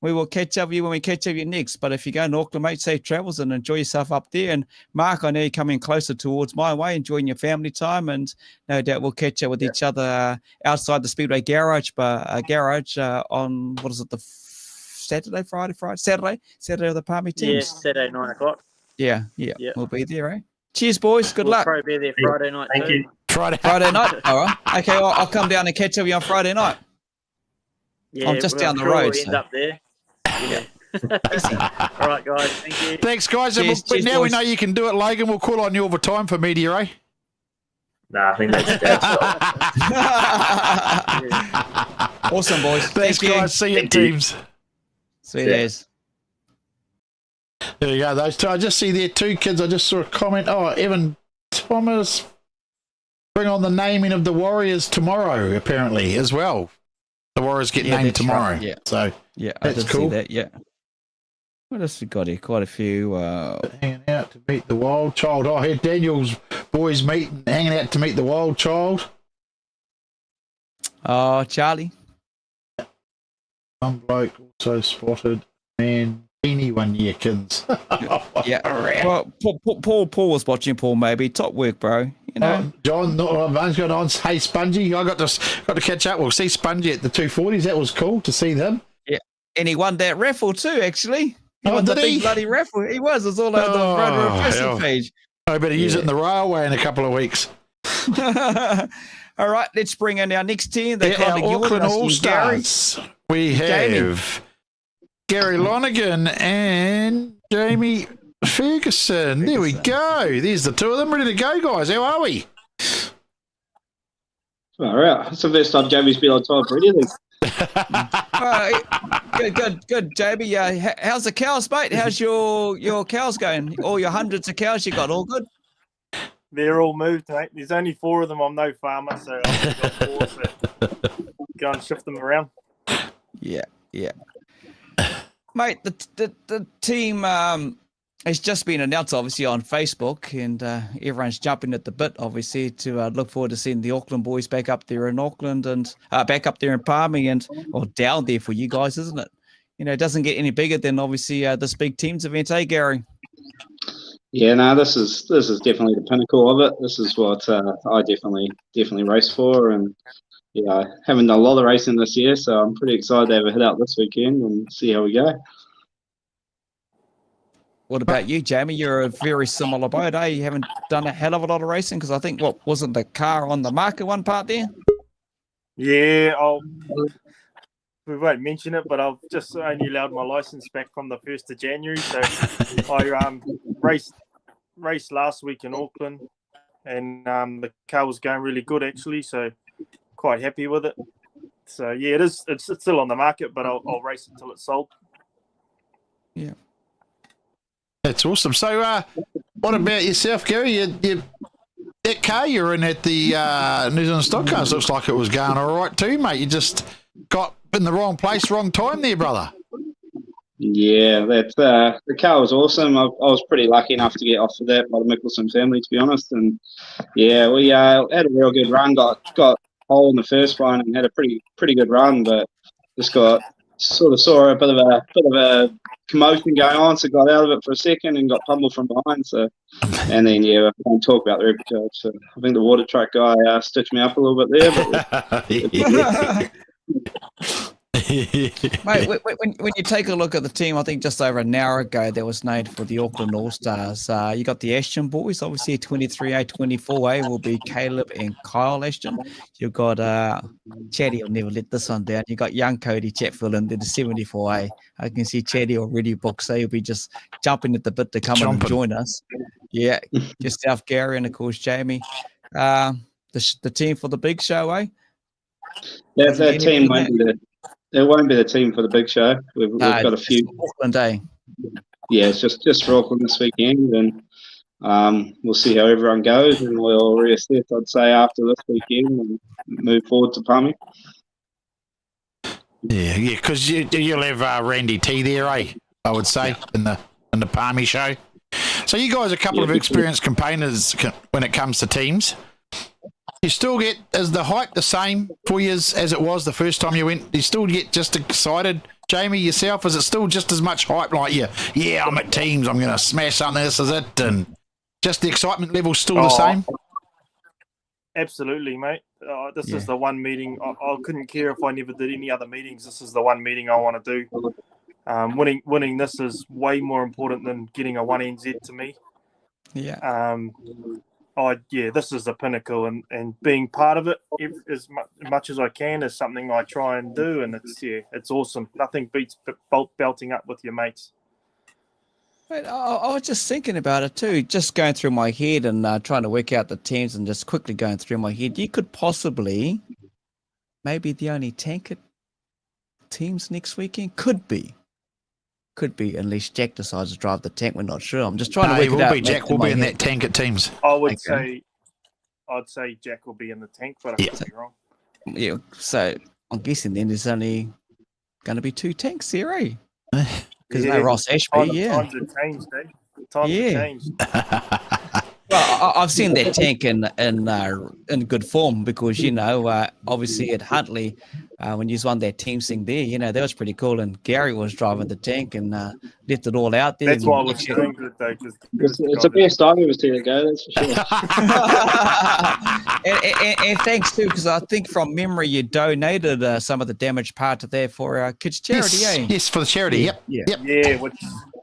we will catch up with you when we catch up with you next. But if you go to Auckland, mate, safe travels and enjoy yourself up there. And Mark, I know you're coming closer towards my way, enjoying your family time, and no doubt we'll catch up with each other outside the Speedway Garage, on, what is it, the Saturday of the Palmy teams? Yeah, Saturday 9:00. Yeah, we'll be there, eh? Cheers, boys. Good luck. We'll probably be there Friday night. Thank you. Friday night. All right. Okay, I'll come down and catch up with you on Friday night. Yeah, I'm just down the road. We'll end up there. Yeah. All right, guys. Thank you. Thanks, guys. Cheers, But now boys. we know you can do it, Logan. We'll call on you all the time for media, eh? Nah, I think that's Awesome, boys. Thanks, Thank you. guys. See you at teams. Sweet days. There you go. Those two. I just see there 2 kids. I just saw a comment. Oh, Evan Thomas. Bring on the naming of the Warriors tomorrow, apparently, as well. The Warriors get named tomorrow. Right. Yeah. So yeah, I that's did cool. see that. Yeah. What else we got here? Quite a few. Hanging out to meet the wild child. Oh, here Daniel's boys meeting, hanging out to meet the wild child. Oh, Charlie. Some bloke also spotted Mancini one year, kids. Yeah. Well, Paul was watching. Paul, maybe top work, bro. You know, John. One's got on. Hey, Spongy. I got to catch up. We'll see Spongy at the 240s. That was cool to see them. Yeah, and he won that raffle too. Actually, he won did the big he? bloody raffle. He was. It's all over the Road Racing page. I better use it in the railway in a couple of weeks. All right, let's bring in our next team. They're Our called Auckland Allstars. We have Gary Lonergan and Jamie Ferguson. There we go. There's the 2 of them ready to go, guys. How are we? All right. It's the first time Jamie's been on time for anything. Good, Jamie. How's the cows, mate? How's your cows going? All your hundreds of cows you got, all good? They're all moved, mate. There's only 4 of them. I'm no farmer, so I've got 4, so go and shift them around. Yeah. Mate, the team has just been announced, obviously, on Facebook, and everyone's jumping at the bit, obviously, to look forward to seeing the Auckland boys back up there in Auckland and back up there in Palmy or down there for you guys, isn't it? it doesn't get any bigger than obviously this big teams event, eh, Gary? Yeah, no, this is definitely the pinnacle of it. This is what I definitely race for, and yeah, I haven't done a lot of racing this year, so I'm pretty excited to have a hit out this weekend and see how we go. What about you, Jamie? You're a very similar boat, eh? You haven't done a hell of a lot of racing because I think, wasn't the car on the market one part there? Yeah, we won't mention it, but I've just only allowed my license back from the 1st of January. So I raced last week in Auckland, and the car was going really good actually. So quite happy with it. So yeah, it's still on the market, but I'll race it until it's sold. Yeah. That's awesome. So, what about yourself, Gary? That car you're in at the New Zealand Stockcars looks like it was going all right too, mate. You just got in the wrong place, wrong time there, brother. Yeah, the car was awesome. I was pretty lucky enough to get offered that by the Mickelson family, to be honest. And yeah, we had a real good run. Got pole in the first one and had a pretty good run, but just got saw a bit of a commotion going on, so got out of it for a second and got pummeled from behind. So, and then I won't talk about the record. So I think the water truck guy stitched me up a little bit there. But Mate, when you take a look at the team, I think just over an hour ago that was named for the Auckland Allstars. You got the Ashton boys, obviously 23A, 24A will be Caleb and Kyle Ashton. You've got Chatty will never let this one down. You got young Cody Chatfield in the 74A. I can see Chatty already booked, so he'll be just jumping at the bit to come in and join us. Yeah, yourself, Gary, and of course Jamie. The team for the big show, eh? That team won't be the team for the big show. We've got a few. Auckland Day. Yeah, it's just for Auckland this weekend, and we'll see how everyone goes, and we'll reassess, I'd say, after this weekend and move forward to Palmy. Yeah, because you'll have Randy T there, eh? I would say in the Palmy show. So you guys are a couple of experienced campaigners when it comes to teams. You still get, is the hype the same for you as it was the first time you went? Do you still get just excited, Jamie, yourself? Is it still just as much hype like you? Yeah, I'm at teams, I'm going to smash something, this is it, and just the excitement level still the same? Absolutely, mate. This is the one meeting. I couldn't care if I never did any other meetings. This is the one meeting I want to do. Winning this is way more important than getting a 1 NZ to me. Yeah. This is the pinnacle, and being part of it as much as I can is something I try and do, and it's awesome. Nothing beats belting up with your mates. Wait, I was just thinking about it too, just going through my head and trying to work out the teams and just quickly going through my head. You could possibly, maybe the only tanker teams next weekend could be, unless Jack decides to drive the tank. We're not sure. I'm just trying to work it out. Jack will be in that tank at teams. I'd say Jack will be in the tank, but I could be wrong. Yeah, so I'm guessing then there's only going to be 2 tanks there, eh? Because no Ross Ashby, Times have changed, eh? Times have changed. Well, I've seen that tank in good form because, obviously at Huntley, when you won that team thing there, that was pretty cool. And Gary was driving the tank and left it all out there. That's why I was doing good, though. It's the best I've ever seen it go, that's for sure. and thanks, too, because I think from memory you donated some of the damaged part of there for our kids' charity, yes, eh? Yes, for the charity, yep. Yeah, which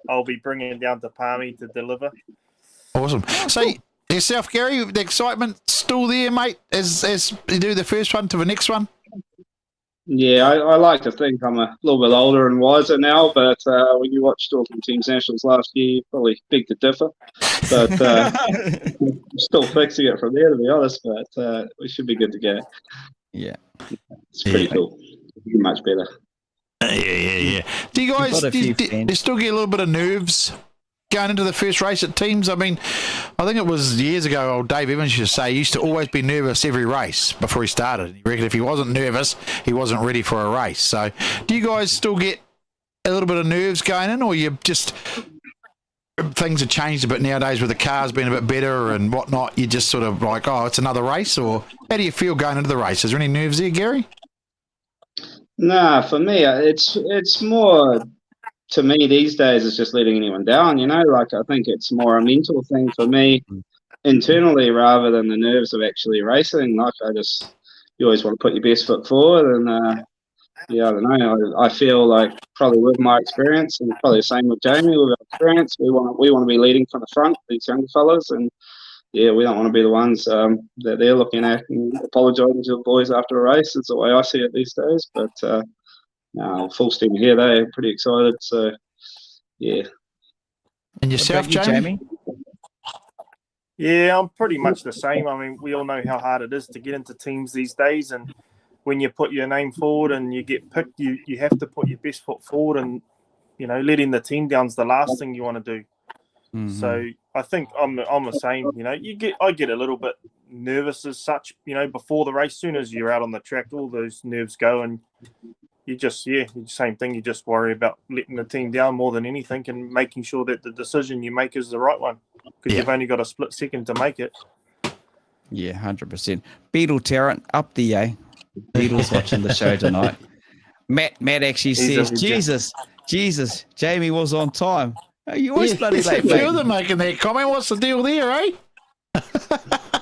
I'll be bringing down to Palmy to deliver. Awesome. So yourself, Gary, the excitement still there, mate, as you do the first one to the next one? Yeah, I like to think I'm a little bit older and wiser now, but when you watched Auckland Teams Nationals last year, you probably beg to differ. But I'm still fixing it from there, to be honest, but we should be good to go. Yeah. It's pretty cool. Much better. Yeah. Do you guys do you still get a little bit of nerves going into the first race at teams? I mean, I think it was years ago, old Dave Evans used to say he used to always be nervous every race before he started. He reckoned if he wasn't nervous, he wasn't ready for a race. So do you guys still get a little bit of nerves going in, or you just, things have changed a bit nowadays with the cars being a bit better and whatnot, you just sort of like, oh, it's another race? Or how do you feel going into the race? Is there any nerves there, Gary? Nah, for me, it's more, to me these days, it's just letting anyone down. Like I think it's more a mental thing for me internally rather than the nerves of actually racing. Like you always want to put your best foot forward, and yeah, I don't know. I feel like probably with my experience, and probably the same with Jamie, with our experience, we want to be leading from the front, these young fellas, and yeah, we don't want to be the ones that they're looking at and apologising to the boys after a race. It's the way I see it these days. But no, full steam here. They're pretty excited. So yeah. And yourself, What about you, Jamie? Yeah, I'm pretty much the same. I mean, we all know how hard it is to get into teams these days, and when you put your name forward and you get picked, you have to put your best foot forward, and letting the team down's the last thing you want to do. Mhm. So I think I'm the same. I get a little bit nervous as such. Before the race, soon as you're out on the track, all those nerves go, and you just same thing. You just worry about letting the team down more than anything, and making sure that the decision you make is the right one, because you've only got a split second to make it. Yeah, 100%. Beetle Tarrant up the A. Beetle's watching the show tonight. Matt actually says, Jesus, Jamie was on time. Oh, you always bloody There's a late, few mate. of them making that comment. What's the deal there, eh?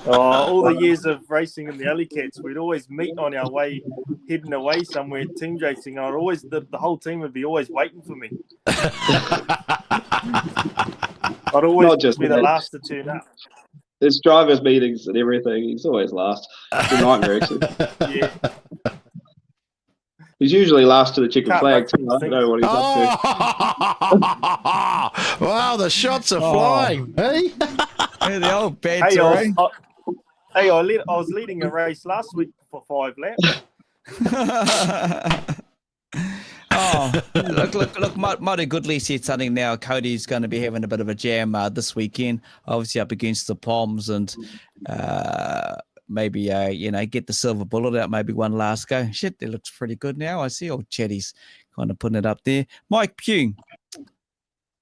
All the years of racing in the Alley Cats, we'd always meet on our way, heading away somewhere, team racing. And the whole team would be always waiting for me. I'd always be the last to turn up. There's drivers' meetings and everything. He's always last. It's a nightmare, actually. Yeah. He's usually last to the chicken Can't flag, make too. I don't know what he's up to. Wow, the shots are flying, eh? Yeah, the old Hey, banter, eh? I was leading a race last week for 5 laps. Look, Marty Goodley said something now. Cody's going to be having a bit of a jam this weekend, obviously up against the Poms, and maybe, get the silver bullet out, maybe one last go. Shit, it looks pretty good now. I see old Chetty's kind of putting it up there. Mike Pugh,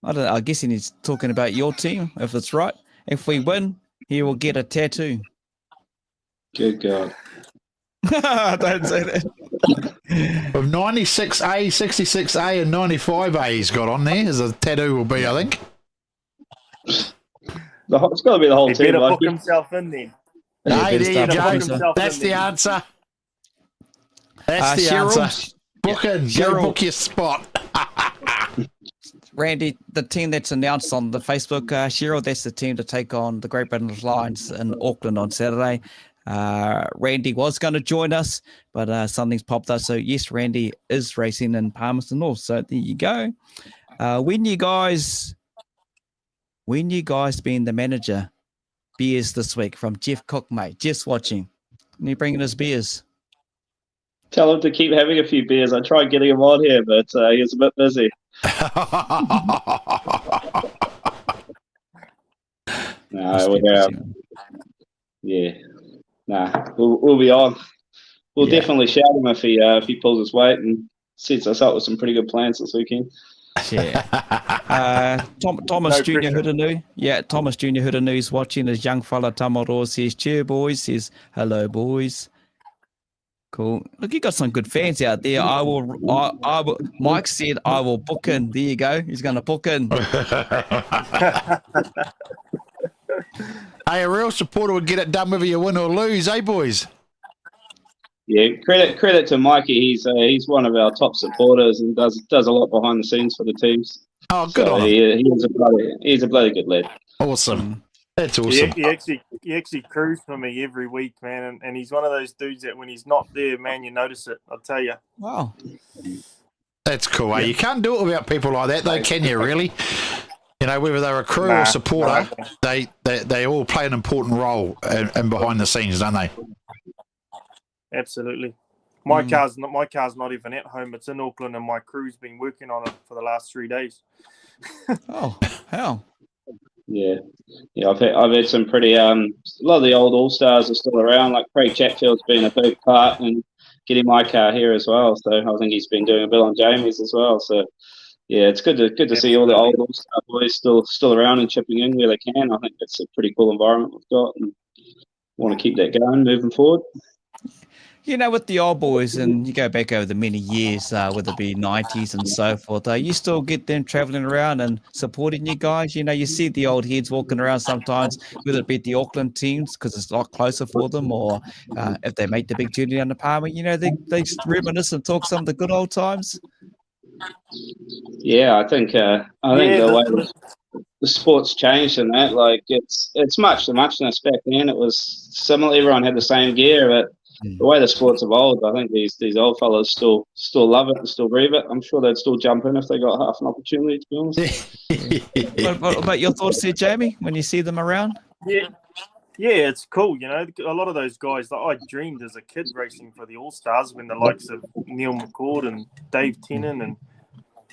I don't know, I guess he's talking about your team, if it's right. If we win, he will get a tattoo. Good God. Don't say that. With 96A, 66A, and 95A he's got on there as a tattoo will be, I think. It's got to be the whole He team. better Like, book himself in there. Hey, there you start go. That's the answer. That's the Cheryl, answer. Book in. Go Cheryl. book your spot. Randy, the team that's announced on the Facebook, Cheryl, that's the team to take on the Great Britain Lions in Auckland on Saturday. Randy was going to join us, but something's popped up. So yes, Randy is racing in Palmerston North. So there you go. When you guys being the manager, beers this week from Jeff Cook, mate. Jeff's watching. And he bringing us beers. tell him to keep having a few beers. I tried getting him on here, but he was a bit busy. We'll be on. We'll definitely shout him if he pulls his weight and sets us up with some pretty good plans this weekend. Yeah. Thomas No Jr. pressure. Huranu. Yeah, Thomas Jr. Huranu is watching. His young fella Tamaro says, cheer boys, says hello boys. Cool. Look, you got some good fans out there. I will Mike said I will book in. There you go. He's gonna book in. Hey, a real supporter would get it done whether you win or lose, eh, boys? Yeah, credit to Mikey. He's one of our top supporters and does a lot behind the scenes for the teams. Oh, good on him. He's a bloody good lad. Awesome. That's awesome. He actually crews for me every week, man, and he's one of those dudes that when he's not there, man, you notice it. I'll tell you. Wow. That's cool. Eh? You can't do it without people like that, though, can you? Really? You know, whether they're a crew or supporter, they all play an important role in behind the scenes, don't they? Absolutely. My car's not even at home. It's in Auckland, and my crew's been working on it for the last 3 days. Oh, how? Yeah. I've had some pretty a lot of the old All Stars are still around. Like Craig Chatfield's been a big part in getting my car here as well. So I think he's been doing a bit on Jamie's as well. So yeah, it's good to see all the old All Star boys still around and chipping in where they can. I think it's a pretty cool environment we've got, and want to keep that going moving forward. You know, with the old boys, and you go back over the many years, whether it be 90s and so forth, you still get them traveling around and supporting you guys. You know, you see the old heads walking around sometimes, whether it be the Auckland teams, because it's a lot closer for them, or if they make the big journey down to Palmer, you know, they reminisce and talk some of the good old times. Yeah, I think the way the sport's changed in that, like it's much the muchness. Back then it was similar, everyone had the same gear, but the way the sport's evolved, I think these old fellas still love it and still breathe it. I'm sure they'd still jump in if they got half an opportunity, to be honest. What about your thoughts there, Jamie, when you see them around? Yeah, it's cool. You know, a lot of those guys that I dreamed as a kid racing for the All-Stars, when the likes of Neil McCord and Dave Tennant and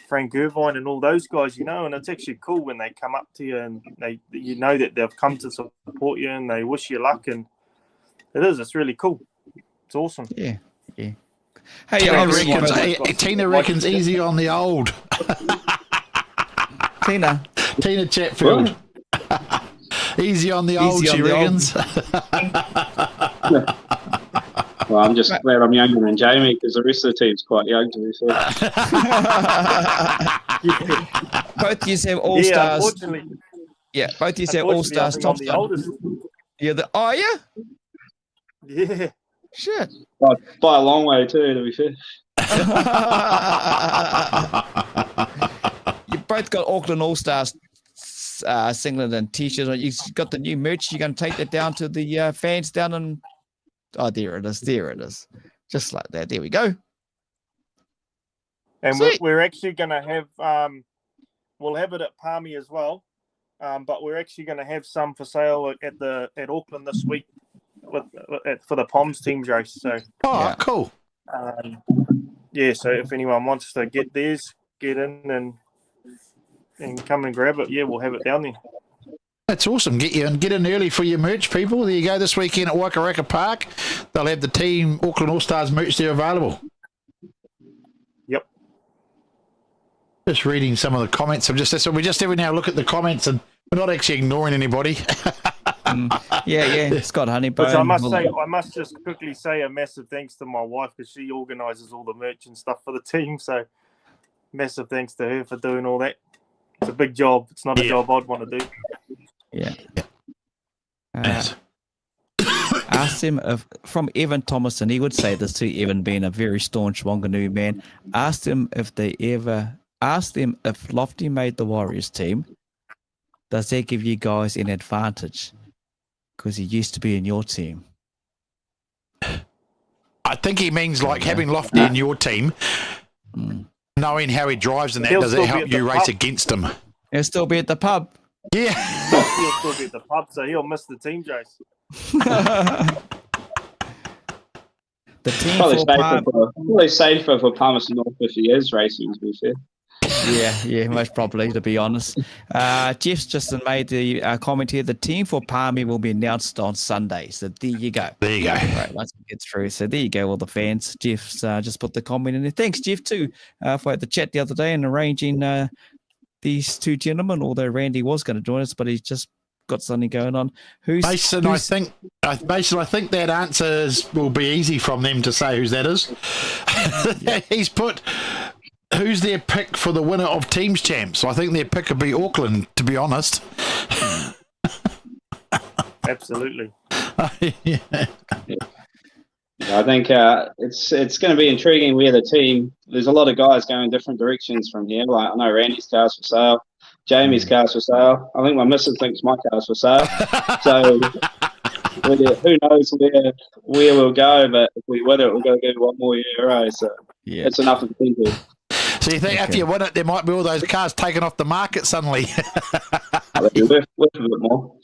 Frank Irvine and all those guys, you know, and it's actually cool when they come up to you and you know that they've come to support you and they wish you luck, and it's really cool. It's awesome. Yeah. Hey, Tina reckons easy on the old. Tina Chatfield. Easy on the old, she reckons. Well, I'm just glad I'm younger than Jamie, because the rest of the team's quite young, to be fair. Both you have All-Stars. Yeah, both you have All-Stars top. Are you? Yeah. Shit. By a long way too, to be fair. You both got Auckland All-Stars singlet and t-shirts. You got the new merch. You're going to take that down to the fans down in... Oh, there it is. Just like that. There we go. And we're actually going to have... we'll have it at Palmy as well. But we're actually going to have some for sale at Auckland this week for the Poms teams race. So, cool. So if anyone wants to get theirs, get in and come and grab it. Yeah, we'll have it down there. That's awesome. Get in early for your merch, people. There you go. This weekend at Waikato Park, they'll have the team Auckland All-Stars merch there available. Yep. Just reading some of the comments. We just every now look at the comments, and we're not actually ignoring anybody. Scott Honeybone. Which I must just quickly say a massive thanks to my wife, because she organises all the merch and stuff for the team. So massive thanks to her for doing all that. It's a big job. It's not a job I'd want to do. Yeah. Asked him from Evan Thomason. He would say this too, Evan being a very staunch Wanganui man. Asked him if Lofty made the Warriors team, does that give you guys an advantage? Because he used to be in your team. I think he means like having Lofty in your team, knowing how he drives and that, does it help you race against him? He'll still be at the pub. Yeah. He'll still be at the pub, so he'll miss the team race. The team probably safer for Palmerston North if he is racing, to be fair. Yeah, most probably, to be honest. Jeff's just made the comment here. The team for Palmy will be announced on Sunday. So there you go. Right, once it gets through. So there you go, all the fans. Jeff's just put the comment in there. Thanks, Jeff, too, for the chat the other day and arranging these two gentlemen, although Randy was going to join us, but he's just got something going on. Mason, I think that answer will be easy from them to say whose that is. He's put... Who's their pick for the winner of Teams Champs? So I think their pick would be Auckland, to be honest. Absolutely. Yeah. I think it's going to be intriguing where the team. There's a lot of guys going different directions from here. Like I know Randy's car's for sale, Jamie's car's for sale. I think my missus thinks my car's for sale. So who knows where we'll go? But if we win it, we'll go get one more year. So it's enough of a thing to. So you think after you win it, there might be all those cars taken off the market suddenly? Worth a bit more.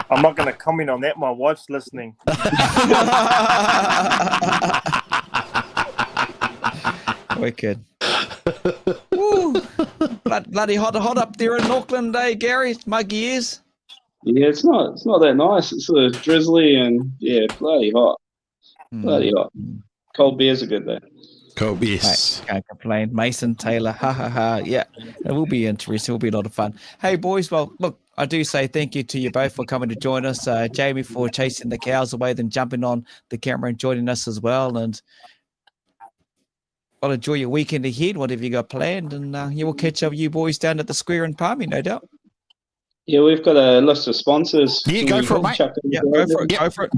I'm not going to comment on that. My wife's listening. Wicked. Woo. Bloody hot up there in Auckland, Gary? Muggy is. Yeah, it's not that nice. It's sort of drizzly and bloody hot. Bloody hot. Cold beers are good though. Cold beers. Can't complain. Mason Taylor, ha ha ha. Yeah, it will be interesting. It will be a lot of fun. Hey boys, well look, I do say thank you to you both for coming to join us. Jamie for chasing the cows away, then jumping on the camera and joining us as well. And I'll enjoy your weekend ahead, whatever you got planned. And you will catch up with you boys down at the square in Palmy, no doubt. Yeah, we've got a list of sponsors. Yeah, go for it, mate. Yeah, go for it. Yep. Go for it.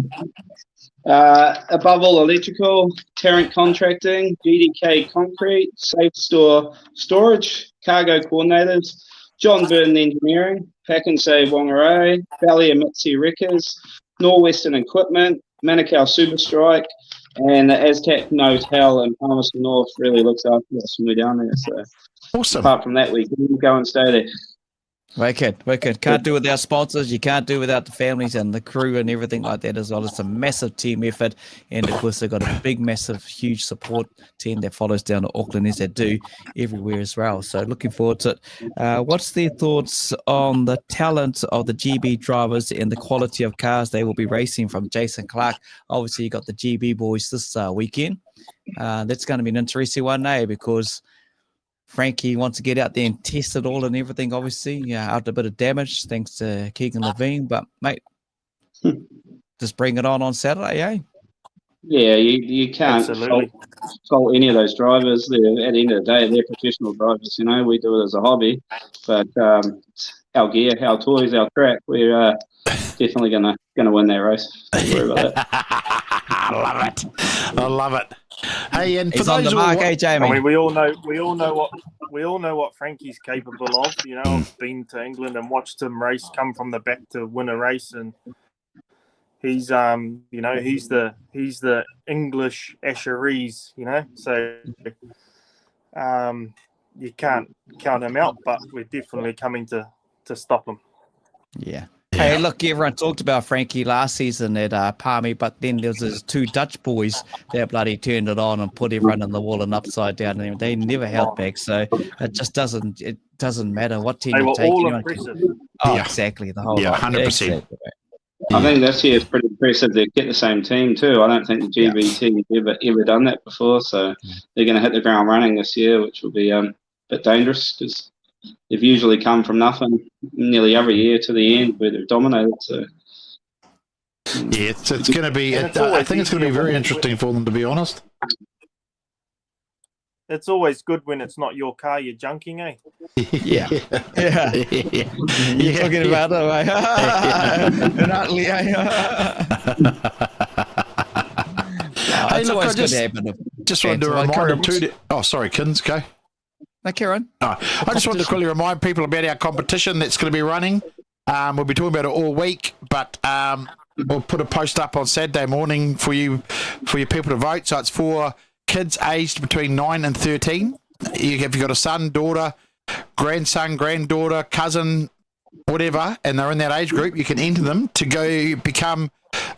Above all electrical, Tarrant Contracting, GDK Concrete, Safe Store Storage, Cargo Coordinators, John Burton Engineering, Pack and Save Whangarei, Valley and Mitzi Wreckers, Norwestern Equipment, Manukau Super Strike, and the Aztec Hotel in Palmerston North really looks after us when we're down there. So, Awesome. apart from that, we can go and stay there. Wicked. Can't do without sponsors. You can't do without the families and the crew and everything like that as well. It's a massive team effort. And, of course, they've got a big, massive, huge support team that follows down to Auckland, as they do everywhere as well. So looking forward to it. What's their thoughts on the talent of the GB drivers and the quality of cars they will be racing from Jason Clark? Obviously, you got the GB boys this weekend. That's going to be an interesting one, because Frankie wants to get out there and test it all and everything, obviously, after a bit of damage, thanks to Keegan Levine. But, mate, just bring it on Saturday, eh? Yeah, you can't fault any of those drivers. At the end of the day, they're professional drivers. We do it as a hobby. But our gear, our toys, our track, we're definitely gonna win that race. Don't worry about that. I love it. Hey, and for He's on those the mark, Jamie? I mean, we all know what Frankie's capable of. I've been to England and watched him race, come from the back to win a race, and he's he's the English Asher Rees, So you can't count him out, but we're definitely coming to stop him. Yeah. Hey, look, everyone talked about Frankie last season at Palmy, but then there was those two Dutch boys that bloody turned it on and put everyone in the wall and upside down, and they never held back. So it just doesn't matter what team you take. All impressive. Exactly. The whole 100%. Exactly. I think this year is pretty impressive to get the same team too. I don't think the GB team have ever done that before, so they're going to hit the ground running this year, which will be a bit dangerous because they've usually come from nothing nearly every year to the end where they've dominated. So yeah, it's going to be. I think it's going to be very interesting for them, to be honest. It's always good when it's not your car you're junking, eh? Yeah. You're talking about it, right? Not Leo. Hey, look, I just wanted to remind them oh, sorry, Kins, go. No, Karen. I just wanted to quickly remind people about our competition that's going to be running. We'll be talking about it all week, but we'll put a post up on Saturday morning for you people to vote. So it's for kids aged between 9 and 13. If you've got a son, daughter, grandson, granddaughter, cousin, whatever, and they're in that age group, you can enter them to go become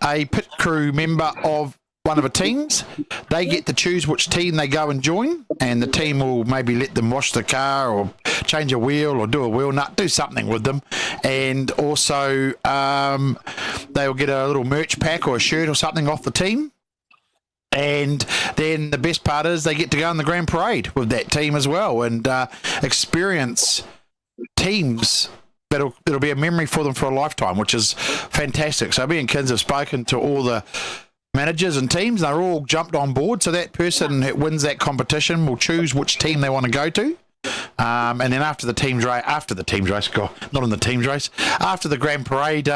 a pit crew member of one of the teams. They get to choose which team they go and join, and the team will maybe let them wash the car or change a wheel or do a wheel nut, do something with them. And also they'll get a little merch pack or a shirt or something off the team. And then the best part is they get to go on the Grand Parade with that team as well and experience teams. It'll be a memory for them for a lifetime, which is fantastic. So me and Kins have spoken to all the managers and teams. They're all jumped on board. So that person that wins that competition will choose which team they want to go to. And then after the team's race, after the Grand Parade,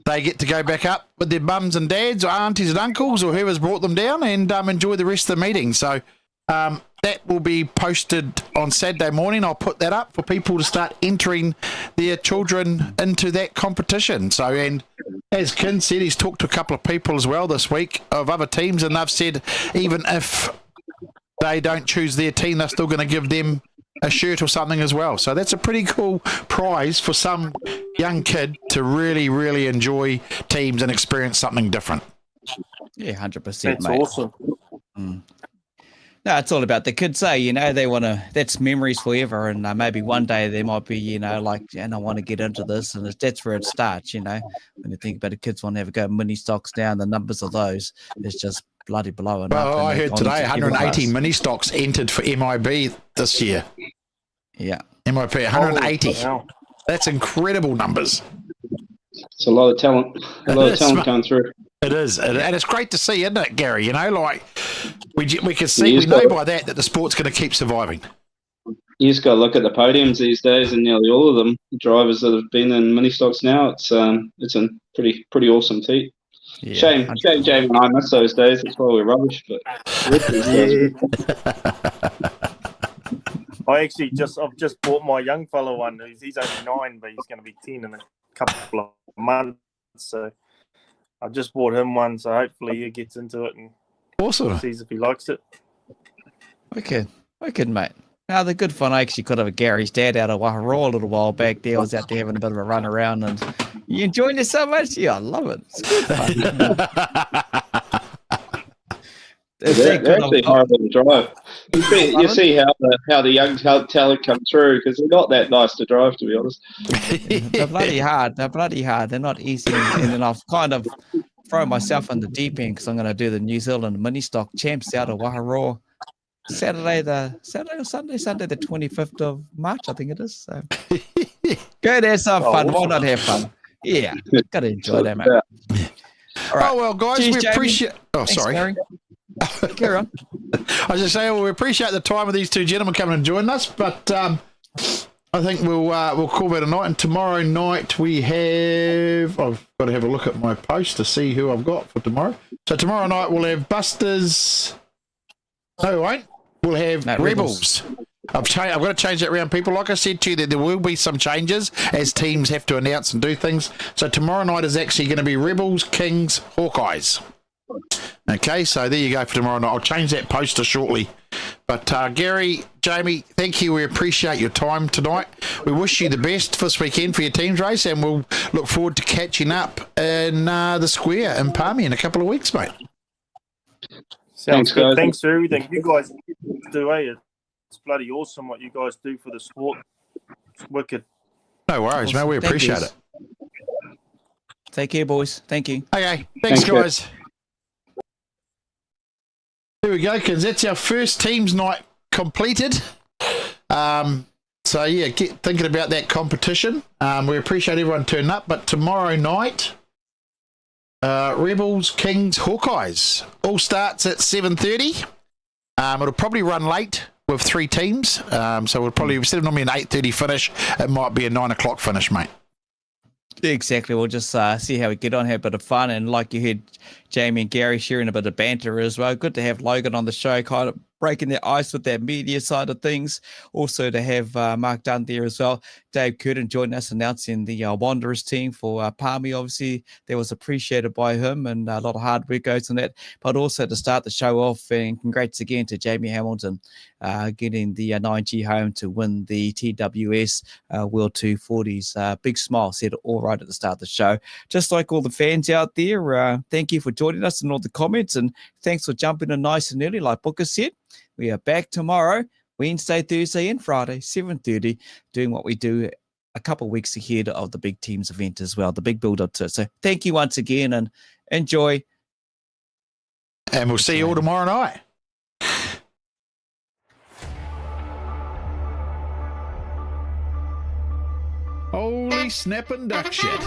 they get to go back up with their mums and dads or aunties and uncles or whoever's brought them down and enjoy the rest of the meeting. So that will be posted on Saturday morning. I'll put that up for people to start entering their children into that competition. So, and as Ken said, he's talked to a couple of people as well this week of other teams, and they've said even if they don't choose their team, they're still going to give them a shirt or something as well. So that's a pretty cool prize for some young kid to really, really enjoy teams and experience something different. Yeah, 100%, That's mate. awesome. No, it's all about the kids, they want to, that's memories forever. And maybe one day they might be, I want to get into this. And that's where it starts, when you think about it, kids want to ever go mini stocks down, the numbers of those is just bloody blowing up. Well, I heard today 180 mini stocks entered for MIB this year. Yeah. MIP 180. Wow. That's incredible numbers. It's a lot of talent. A lot of talent coming through. It is, and it's great to see, isn't it, Gary? You know, like we can see, we know by that the sport's going to keep surviving. You just got to look at the podiums these days, and nearly all of them drivers that have been in mini stocks now. It's a pretty awesome feat. Yeah. Shame, Jamie and I miss those days. That's why we're rubbish. But I've just bought my young fellow one. He's only 9, but he's going to be 10 in a couple of months. So I've just bought him one. So hopefully he gets into it and sees if he likes it. Wicked, mate. Now, the good fun, I actually could have Gary's dad out of Waharoa a little while back there. I was out there having a bit of a run around, and you enjoying it so much? Yeah, I love it. It's good fun. They're actually horrible to drive. You see how the young talent come through, because they're not that nice to drive, to be honest. They're bloody hard. They're not easy. And then I've kind of thrown myself in the deep end because I'm going to do the New Zealand mini stock champs out of Waharoa. Sunday the 25th of March, I think it is. So go there, some fun. Why not have fun? Yeah, gotta enjoy that, mate. All right. Oh well, guys, cheers, we Jamie. appreciate. Oh, Thanks, sorry. Gary. Carry on. I was just saying, well, we appreciate the time of these two gentlemen coming and joining us, but I think we'll call that a night. And tomorrow night we have. I've got to have a look at my post to see who I've got for tomorrow. So tomorrow night we'll have Busters. No, we won't. We'll have Rebels. I've got to change that around, people. Like I said to you, that there will be some changes as teams have to announce and do things. So tomorrow night is actually going to be Rebels, Kings, Hawkeyes. Okay, so there you go for tomorrow night. I'll change that poster shortly. But Gary, Jamie, thank you. We appreciate your time tonight. We wish you the best for this weekend for your team's race, and we'll look forward to catching up in the square in Palmy in a couple of weeks, mate. Sounds good. Guys. Thanks for everything you guys do. It's bloody awesome what you guys do for the sport. It's wicked. No worries, man. We appreciate it. Take care, boys. Thank you. Okay. Thanks guys. There we go, because that's our first teams night completed. So yeah, get thinking about that competition. We appreciate everyone turning up, but tomorrow night, Rebels, Kings, Hawkeyes all starts at 7:30. It'll probably run late with 3 teams. So we'll probably, instead of normally an 8:30 finish, it might be a 9 o'clock finish, mate. Exactly. We'll just see how we get on, have a bit of fun. And like you heard Jamie and Gary sharing a bit of banter as well. Good to have Logan on the show, kind of breaking the ice with that media side of things. Also to have Mark Dunn there as well. Dave Curtin joining us announcing the Wanderers team for Palmy. Obviously, that was appreciated by him, and a lot of hard work goes on that. But also to start the show off, and congrats again to Jamie Hamilton getting the 9G home to win the TWS World 240s. Big smile, said it all right at the start of the show. Just like all the fans out there, thank you for joining us and all the comments, and thanks for jumping in nice and early. Like Booker said, we are back tomorrow, Wednesday, Thursday, and Friday, 7:30, doing what we do a couple of weeks ahead of the big teams event as well, the big build-up to it. So thank you once again, and enjoy. And we'll see you all tomorrow night. Holy snapping duck shit.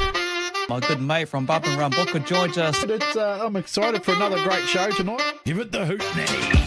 My good mate from Bump and Run Booker joins us. I'm excited for another great show tonight. Give it the hoot, Nanny.